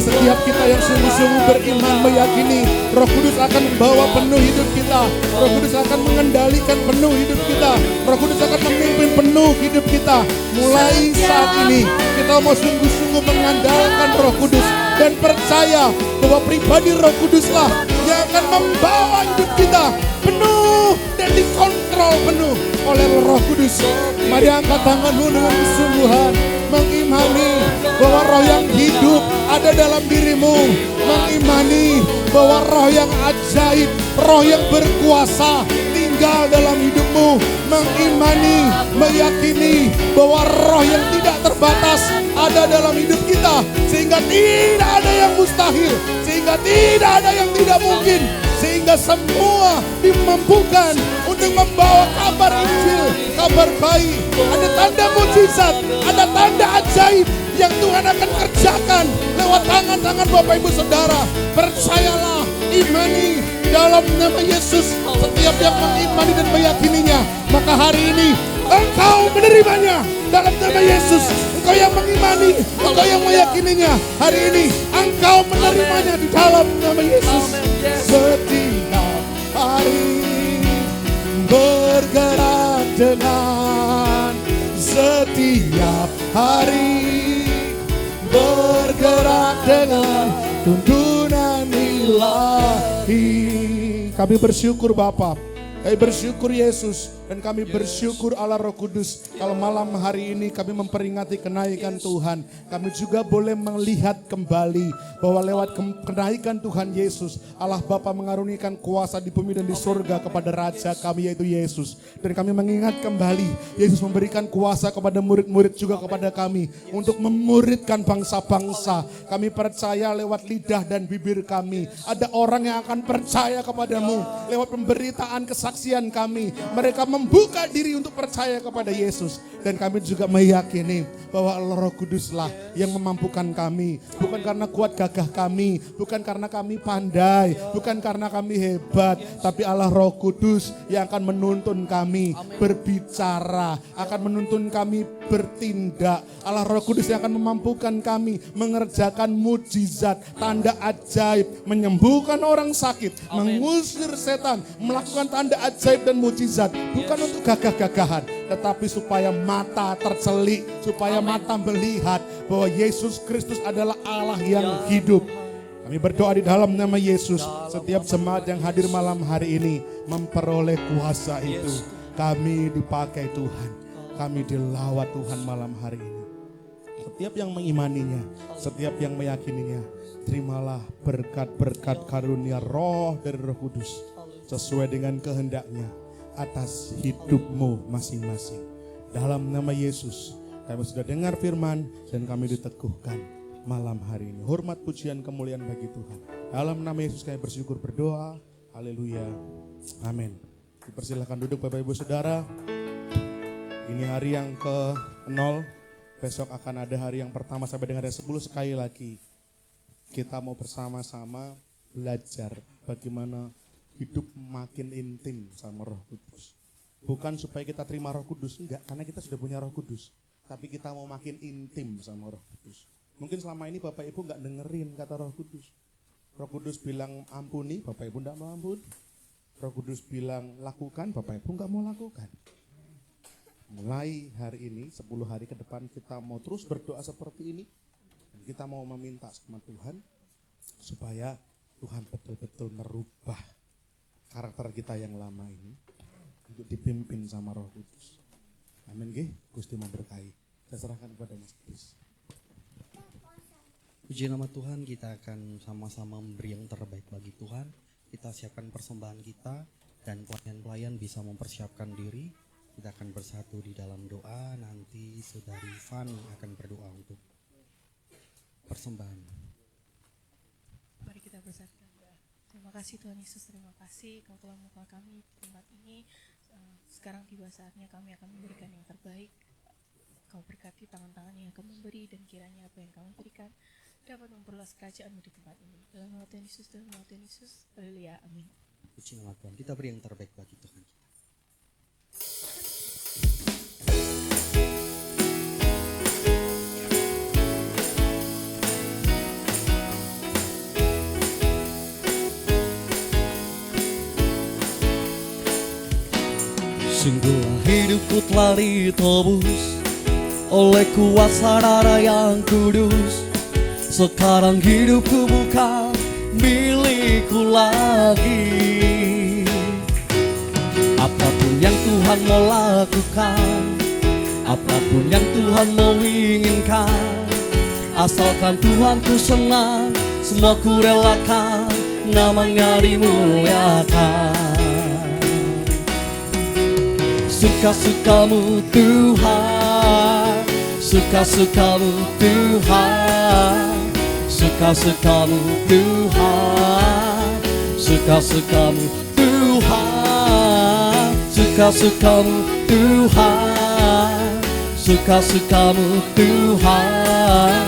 setiap kita yang sungguh-sungguh beriman meyakini Roh Kudus akan membawa penuh hidup kita. Roh Kudus akan mengendalikan penuh hidup kita. Roh Kudus akan memimpin penuh hidup kita. Mulai saat ini kita mau sungguh-sungguh mengandalkan Roh Kudus dan percaya bahwa pribadi Roh Kuduslah yang akan membawa hidup kita penuh dan dikontrol penuh oleh Roh Kudus. Mari angkat tanganmu dengan kesungguhan, mengimani bahwa roh yang hidup ada dalam dirimu, mengimani bahwa roh yang ajaib, roh yang berkuasa tinggal dalam hidupmu, mengimani, meyakini bahwa roh yang tidak terbatas ada dalam hidup kita, sehingga tidak ada yang mustahil, sehingga tidak ada yang tidak mungkin, sehingga semua dimampukan untuk membawa kabar Injil, kabar baik. Ada tanda mujizat, ada tanda ajaib yang Tuhan akan kerjakan lewat tangan-tangan Bapak Ibu Saudara. Percayalah, imani dalam nama Yesus. Setiap yang mengimani dan meyakininya, maka hari ini engkau menerimanya dalam nama Yesus. Engkau yang mengimani, engkau yang meyakininya, hari ini engkau menerimanya di dalam nama Yesus. Setiap hari bergerak dengan, setiap hari bergerak dengan tuntunan ilahi. Kami bersyukur Bapa, kami bersyukur Yesus, dan kami bersyukur Allah Roh Kudus. Kalau malam hari ini kami memperingati kenaikan Tuhan, kami juga boleh melihat kembali bahwa lewat kenaikan Tuhan Yesus, Allah Bapa mengarunikan kuasa di bumi dan di surga kepada Raja kami yaitu Yesus. Dan kami mengingat kembali, Yesus memberikan kuasa kepada murid-murid juga kepada kami untuk memuridkan bangsa-bangsa. Kami percaya lewat lidah dan bibir kami, ada orang yang akan percaya kepadamu lewat pemberitaan kesaksian kami. Mereka membuka diri untuk percaya kepada Yesus. Dan kami juga meyakini bahwa Allah Roh Kuduslah yang memampukan kami. Bukan karena kuat gagah kami, bukan karena kami pandai, bukan karena kami hebat, tapi Allah Roh Kudus yang akan menuntun kami berbicara, akan menuntun kami bertindak. Allah Roh Kudus yang akan memampukan kami mengerjakan mujizat, tanda ajaib, menyembuhkan orang sakit, mengusir setan, melakukan tanda ajaib dan mujizat. Bukan untuk gagah-gagahan, tetapi supaya mata tercelik, supaya mata melihat bahwa Yesus Kristus adalah Allah yang hidup. Kami berdoa di dalam nama Yesus, setiap jemaat yang hadir malam hari ini memperoleh kuasa itu. Kami dipakai Tuhan, kami dilawat Tuhan malam hari ini. Setiap yang mengimaninya, setiap yang meyakininya, terimalah berkat-berkat karunia roh dari Roh Kudus sesuai dengan kehendaknya atas hidupmu masing-masing. Dalam nama Yesus, kami sudah dengar firman dan kami diteguhkan malam hari ini. Hormat, pujian, kemuliaan bagi Tuhan. Dalam nama Yesus kami bersyukur berdoa. Haleluya. Amin. Dipersilakan duduk Bapak Ibu Saudara. Ini hari yang ke-0. Besok akan ada hari yang pertama sampai dengan hari 10. Sekali lagi kita mau bersama-sama belajar bagaimana hidup makin intim sama Roh Kudus. Bukan supaya kita terima Roh Kudus, enggak, karena kita sudah punya Roh Kudus. Tapi kita mau makin intim sama Roh Kudus. Mungkin selama ini Bapak Ibu enggak dengerin kata Roh Kudus. Roh Kudus bilang ampuni, Bapak Ibu enggak mau ampun. Roh Kudus bilang lakukan, Bapak Ibu enggak mau lakukan. Mulai hari ini, 10 hari ke depan kita mau terus berdoa seperti ini. Dan kita mau meminta sama Tuhan supaya Tuhan betul-betul merubah karakter kita yang lama ini untuk dipimpin sama Roh Kudus. Amin nggih, Gusti memberkahi. Saya serahkan kepada Mas Kris. Puji nama Tuhan, kita akan sama-sama memberi yang terbaik bagi Tuhan. Kita siapkan persembahan kita dan pelayan-pelayan bisa mempersiapkan diri. Kita akan bersatu di dalam doa. Nanti Saudari Fani akan berdoa untuk persembahan. Mari kita bersatu. Terima kasih Tuhan Yesus, terima kasih Kau telah membuka kami di tempat ini. Sekarang tiba saatnya kami akan memberikan yang terbaik. Kau berkati tangan-tangan yang akan memberi, dan kiranya apa yang kami berikan dapat memperluas kerajaan-Mu di tempat ini. Dalam nama Tuhan Yesus, dalam nama Tuhan Yesus. Haleluya, amin. Puji nama Tuhan, kita beri yang terbaik bagi Tuhan. Sungguhlah hidupku telah ditebus oleh kuasa darah yang kudus. Sekarang hidupku bukan milikku lagi. Apapun yang Tuhan mau lakukan, apapun yang Tuhan mau inginkan, asalkan Tuhan ku senang, semua ku relakan, namanya dimuliakan. Suka-sukamu Tuhan, suka-sukamu Tuhan, suka-sukamu Tuhan, suka-sukamu Tuhan, suka-sukamu Tuhan, suka-sukamu Tuhan,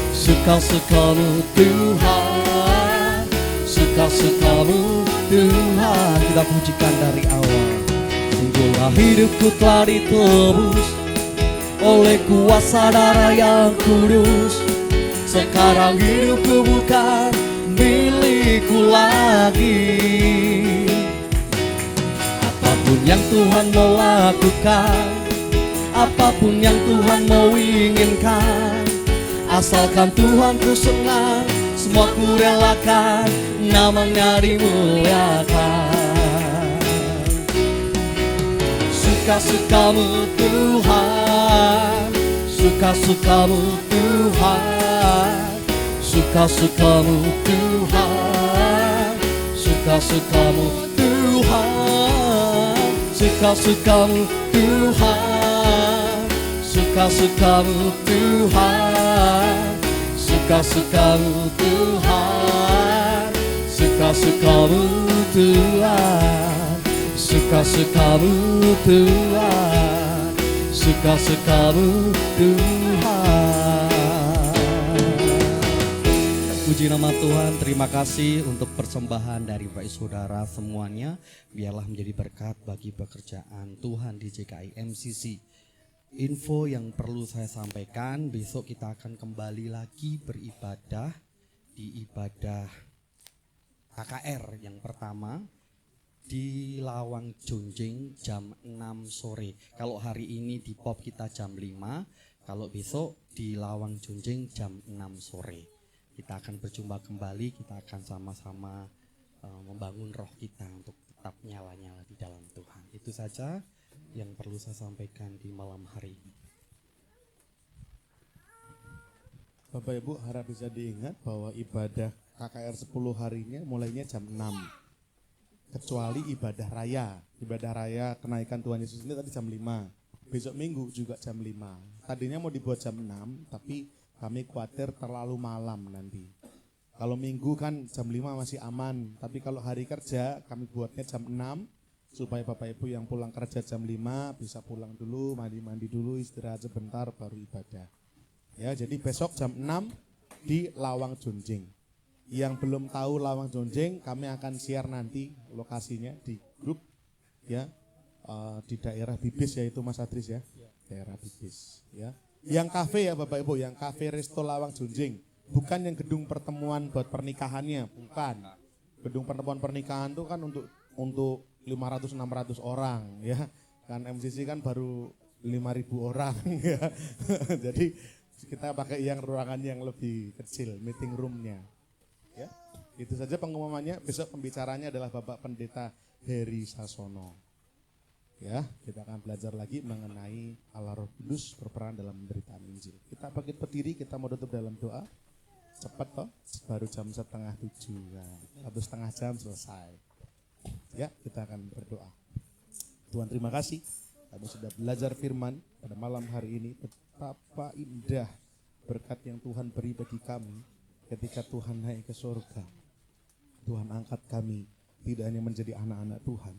suka-sukamu Tuhan, suka-sukamu Tuhan. Kita pujikan dari awal. Sungguhlah hidupku telah ditebus oleh kuasa darah yang kudus. Sekarang hidupku bukan milikku lagi. Apapun yang Tuhan mau lakukan, apapun yang Tuhan mau inginkan, asalkan Tuhan ku senang, semua ku relakan, namanya dimuliakan. Suka-sukamu Tuhan, suka-sukamu Tuhan, suka-sukamu Tuhan, suka-sukamu Tuhan, suka-sukamu Tuhan, suka-sukamu Tuhan, suka-sukamu Tuhan, suka-sukamu Tuhan. Suka-sukamu Tuhan, suka-sukamu Tuhan. Puji nama Tuhan, terima kasih untuk persembahan dari Bapak Saudara semuanya. Biarlah menjadi berkat bagi pekerjaan Tuhan di JKI MCC. Info yang perlu saya sampaikan, besok kita akan kembali lagi beribadah di ibadah KKR yang pertama di Lawang Jonjing jam 6 sore. Kalau hari ini di POP kita jam 5, kalau besok di Lawang Jonjing jam 6 sore. Kita akan berjumpa kembali, kita akan sama-sama membangun roh kita untuk tetap nyala-nyala di dalam Tuhan. Itu saja yang perlu saya sampaikan di malam hari ini. Bapak Ibu harap bisa diingat bahwa ibadah KKR 10 harinya mulainya jam 6. Kecuali ibadah raya kenaikan Tuhan Yesus ini tadi jam 5. Besok minggu juga jam 5. Tadinya mau dibuat jam 6, tapi kami khawatir terlalu malam nanti. Kalau minggu kan jam 5 masih aman, tapi kalau hari kerja kami buatnya jam 6 supaya Bapak Ibu yang pulang kerja jam 5 bisa pulang dulu, mandi-mandi dulu, istirahat sebentar baru ibadah. Ya, jadi besok jam 6 di Lawang Jonjing. Yang belum tahu Lawang Jonjing, kami akan share nanti lokasinya di grup ya, di daerah Bibis, yaitu Mas Adris ya, daerah Bibis ya. Yang kafe ya Bapak Ibu, yang kafe Resto Lawang Jonjing, bukan yang gedung pertemuan buat pernikahannya, bukan. Gedung pertemuan pernikahan itu kan untuk 500-600 orang ya, kan MCC kan baru 5.000 orang ya. Jadi kita pakai yang ruangan yang lebih kecil, meeting roomnya. Ya, itu saja pengumumannya. Besok pembicaranya adalah Bapak Pendeta Heri Sasono. Ya, kita akan belajar lagi mengenai Allah Roh Kudus berperan dalam pemberitaan Injil. Kita bangkit berdiri, kita mau tutup dalam doa. Cepat toh, baru jam 6:30 ya. 1,5 jam selesai. Ya, kita akan berdoa. Tuhan terima kasih, kami sudah belajar firman pada malam hari ini. Betapa indah berkat yang Tuhan beri bagi kami. Ketika Tuhan naik ke surga, Tuhan angkat kami tidak hanya menjadi anak-anak Tuhan,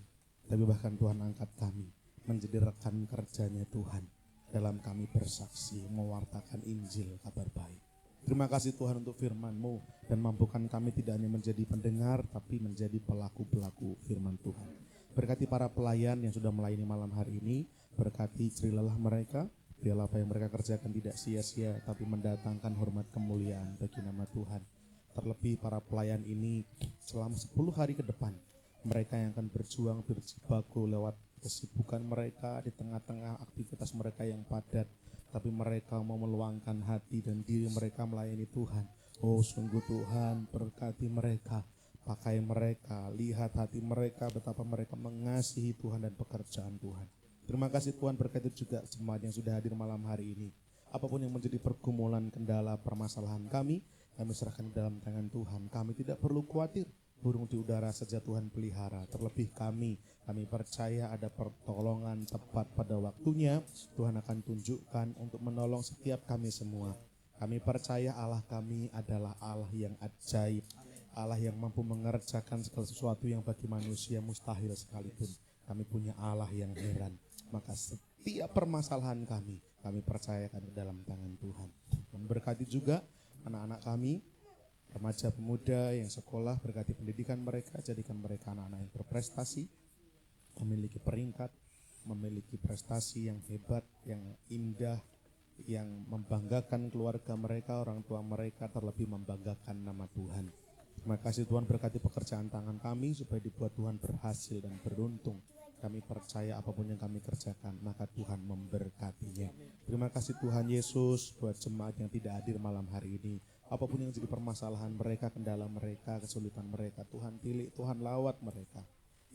tapi bahkan Tuhan angkat kami menjadi rekan kerjanya Tuhan dalam kami bersaksi, mewartakan Injil, kabar baik. Terima kasih Tuhan untuk firman-Mu dan mampukan kami tidak hanya menjadi pendengar, tapi menjadi pelaku-pelaku firman Tuhan. Berkati para pelayan yang sudah melayani malam hari ini, berkati cerilalah mereka. Biarlah apa yang mereka kerjakan tidak sia-sia, tapi mendatangkan hormat kemuliaan bagi nama Tuhan. Terlebih para pelayan ini selama 10 hari ke depan, mereka yang akan berjuang berjibaku lewat kesibukan mereka, di tengah-tengah aktivitas mereka yang padat, tapi mereka mau meluangkan hati dan diri mereka melayani Tuhan. Oh sungguh Tuhan, berkati mereka, pakai mereka, lihat hati mereka, betapa mereka mengasihi Tuhan dan pekerjaan Tuhan. Terima kasih Tuhan, berkati juga jemaat yang sudah hadir malam hari ini. Apapun yang menjadi pergumulan, kendala, permasalahan kami serahkan ke dalam tangan Tuhan. Kami tidak perlu khawatir, burung di udara saja Tuhan pelihara. Terlebih kami percaya ada pertolongan tepat pada waktunya. Tuhan akan tunjukkan untuk menolong setiap kami semua. Kami percaya Allah kami adalah Allah yang ajaib, Allah yang mampu mengerjakan segala sesuatu yang bagi manusia mustahil sekalipun. Kami punya Allah yang heran. Maka setiap permasalahan kami percayakan ke dalam tangan Tuhan. Memberkati juga anak-anak kami, remaja pemuda yang sekolah, berkati pendidikan mereka, jadikan mereka anak-anak yang berprestasi, memiliki peringkat, memiliki prestasi yang hebat, yang indah, yang membanggakan keluarga mereka, orang tua mereka, terlebih membanggakan nama Tuhan. Terima kasih Tuhan, berkati pekerjaan tangan kami supaya dibuat Tuhan berhasil dan beruntung. Kami percaya apapun yang kami kerjakan, maka Tuhan memberkatinya. Terima kasih Tuhan Yesus buat jemaat yang tidak hadir malam hari ini. Apapun yang jadi permasalahan mereka, kendala mereka, kesulitan mereka, Tuhan pilih, Tuhan lawat mereka.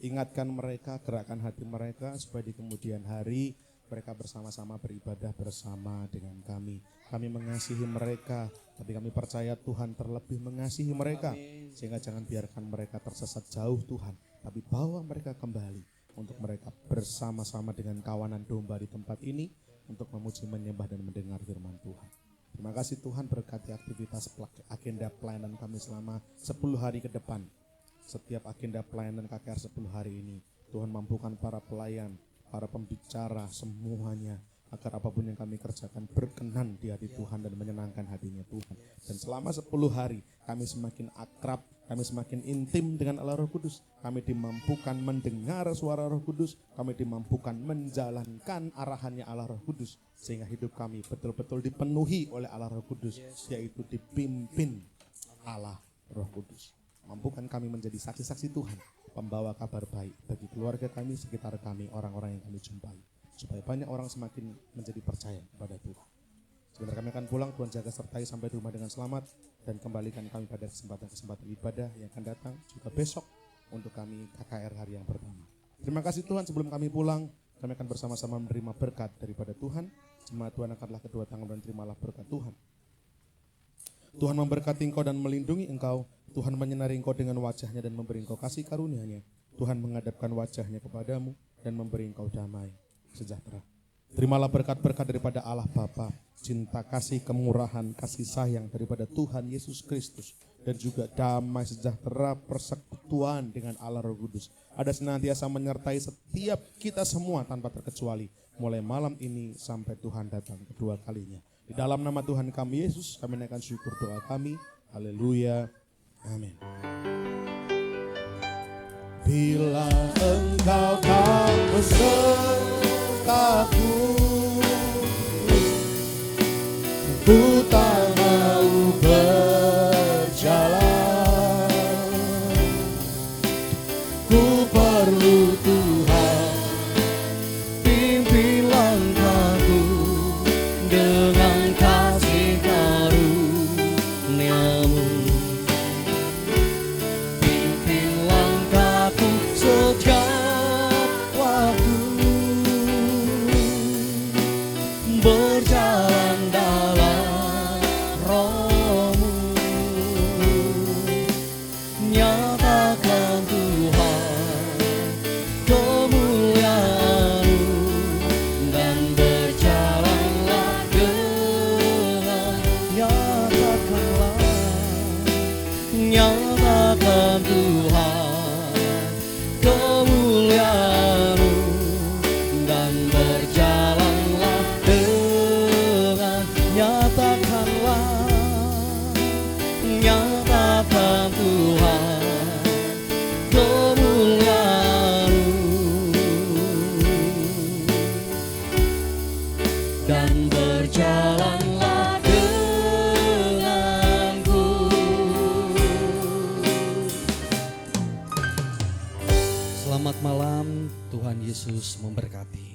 Ingatkan mereka, gerakkan hati mereka supaya di kemudian hari mereka bersama-sama beribadah bersama dengan kami. Kami mengasihi mereka, tapi kami percaya Tuhan terlebih mengasihi mereka. Sehingga jangan biarkan mereka tersesat jauh Tuhan, tapi bawa mereka kembali untuk mereka bersama-sama dengan kawanan domba di tempat ini untuk memuji, menyembah dan mendengar firman Tuhan. Terima kasih Tuhan, berkati aktivitas agenda pelayanan kami selama 10 hari ke depan. Setiap agenda pelayanan KKR 10 hari ini, Tuhan mampukan para pelayan, para pembicara, semuanya, agar apapun yang kami kerjakan berkenan di hati Tuhan dan menyenangkan hatinya Tuhan. Dan selama 10 hari kami semakin akrab, kami semakin intim dengan Allah Roh Kudus. Kami dimampukan mendengar suara Roh Kudus, kami dimampukan menjalankan arahannya Allah Roh Kudus, sehingga hidup kami betul-betul dipenuhi oleh Allah Roh Kudus, yaitu dipimpin Allah Roh Kudus. Mampukan kami menjadi saksi-saksi Tuhan, pembawa kabar baik bagi keluarga kami, sekitar kami, orang-orang yang kami jumpai, supaya banyak orang semakin menjadi percaya kepada Tuhan. Sebentar kami akan pulang, Tuhan jaga sertai sampai di rumah dengan selamat, dan kembalikan kami pada kesempatan-kesempatan ibadah yang akan datang juga besok untuk kami KKR hari yang pertama. Terima kasih Tuhan, sebelum kami pulang kami akan bersama-sama menerima berkat daripada Tuhan. Jemaat Tuhan angkatlah kedua tangan dan terimalah berkat Tuhan. Tuhan memberkati engkau dan melindungi engkau. Tuhan menyinari engkau dengan wajahnya dan memberi engkau kasih karunia-Nya. Tuhan menghadapkan wajahnya kepadamu dan memberi engkau damai sejahtera. Terimalah berkat-berkat daripada Allah Bapa, cinta kasih, kemurahan, kasih sayang daripada Tuhan Yesus Kristus, dan juga damai sejahtera persekutuan dengan Allah Roh Kudus ada senantiasa menyertai setiap kita semua tanpa terkecuali, mulai malam ini sampai Tuhan datang kedua kalinya. Di dalam nama Tuhan kami Yesus, kami naikkan syukur doa kami. Haleluya. Amin. Bila engkau tak besertaku, ku tak mau berjalan. Ku perlu Tuhan, pimpin langkahku dengan kasih karunia-Mu. Pimpin langkahku setiap waktu, berjalan dalam Roh-Mu. Nyatakan Tuhan kemuliaan-Mu, dan berjalanlah dengan nyatakan Tuhan kemuliaan-Mu, dan berjalanlah dengan nyatakan Tuhan kemuliaan-Mu, dan berjalanlah denganku. Selamat malam, Tuhan Yesus memberkati.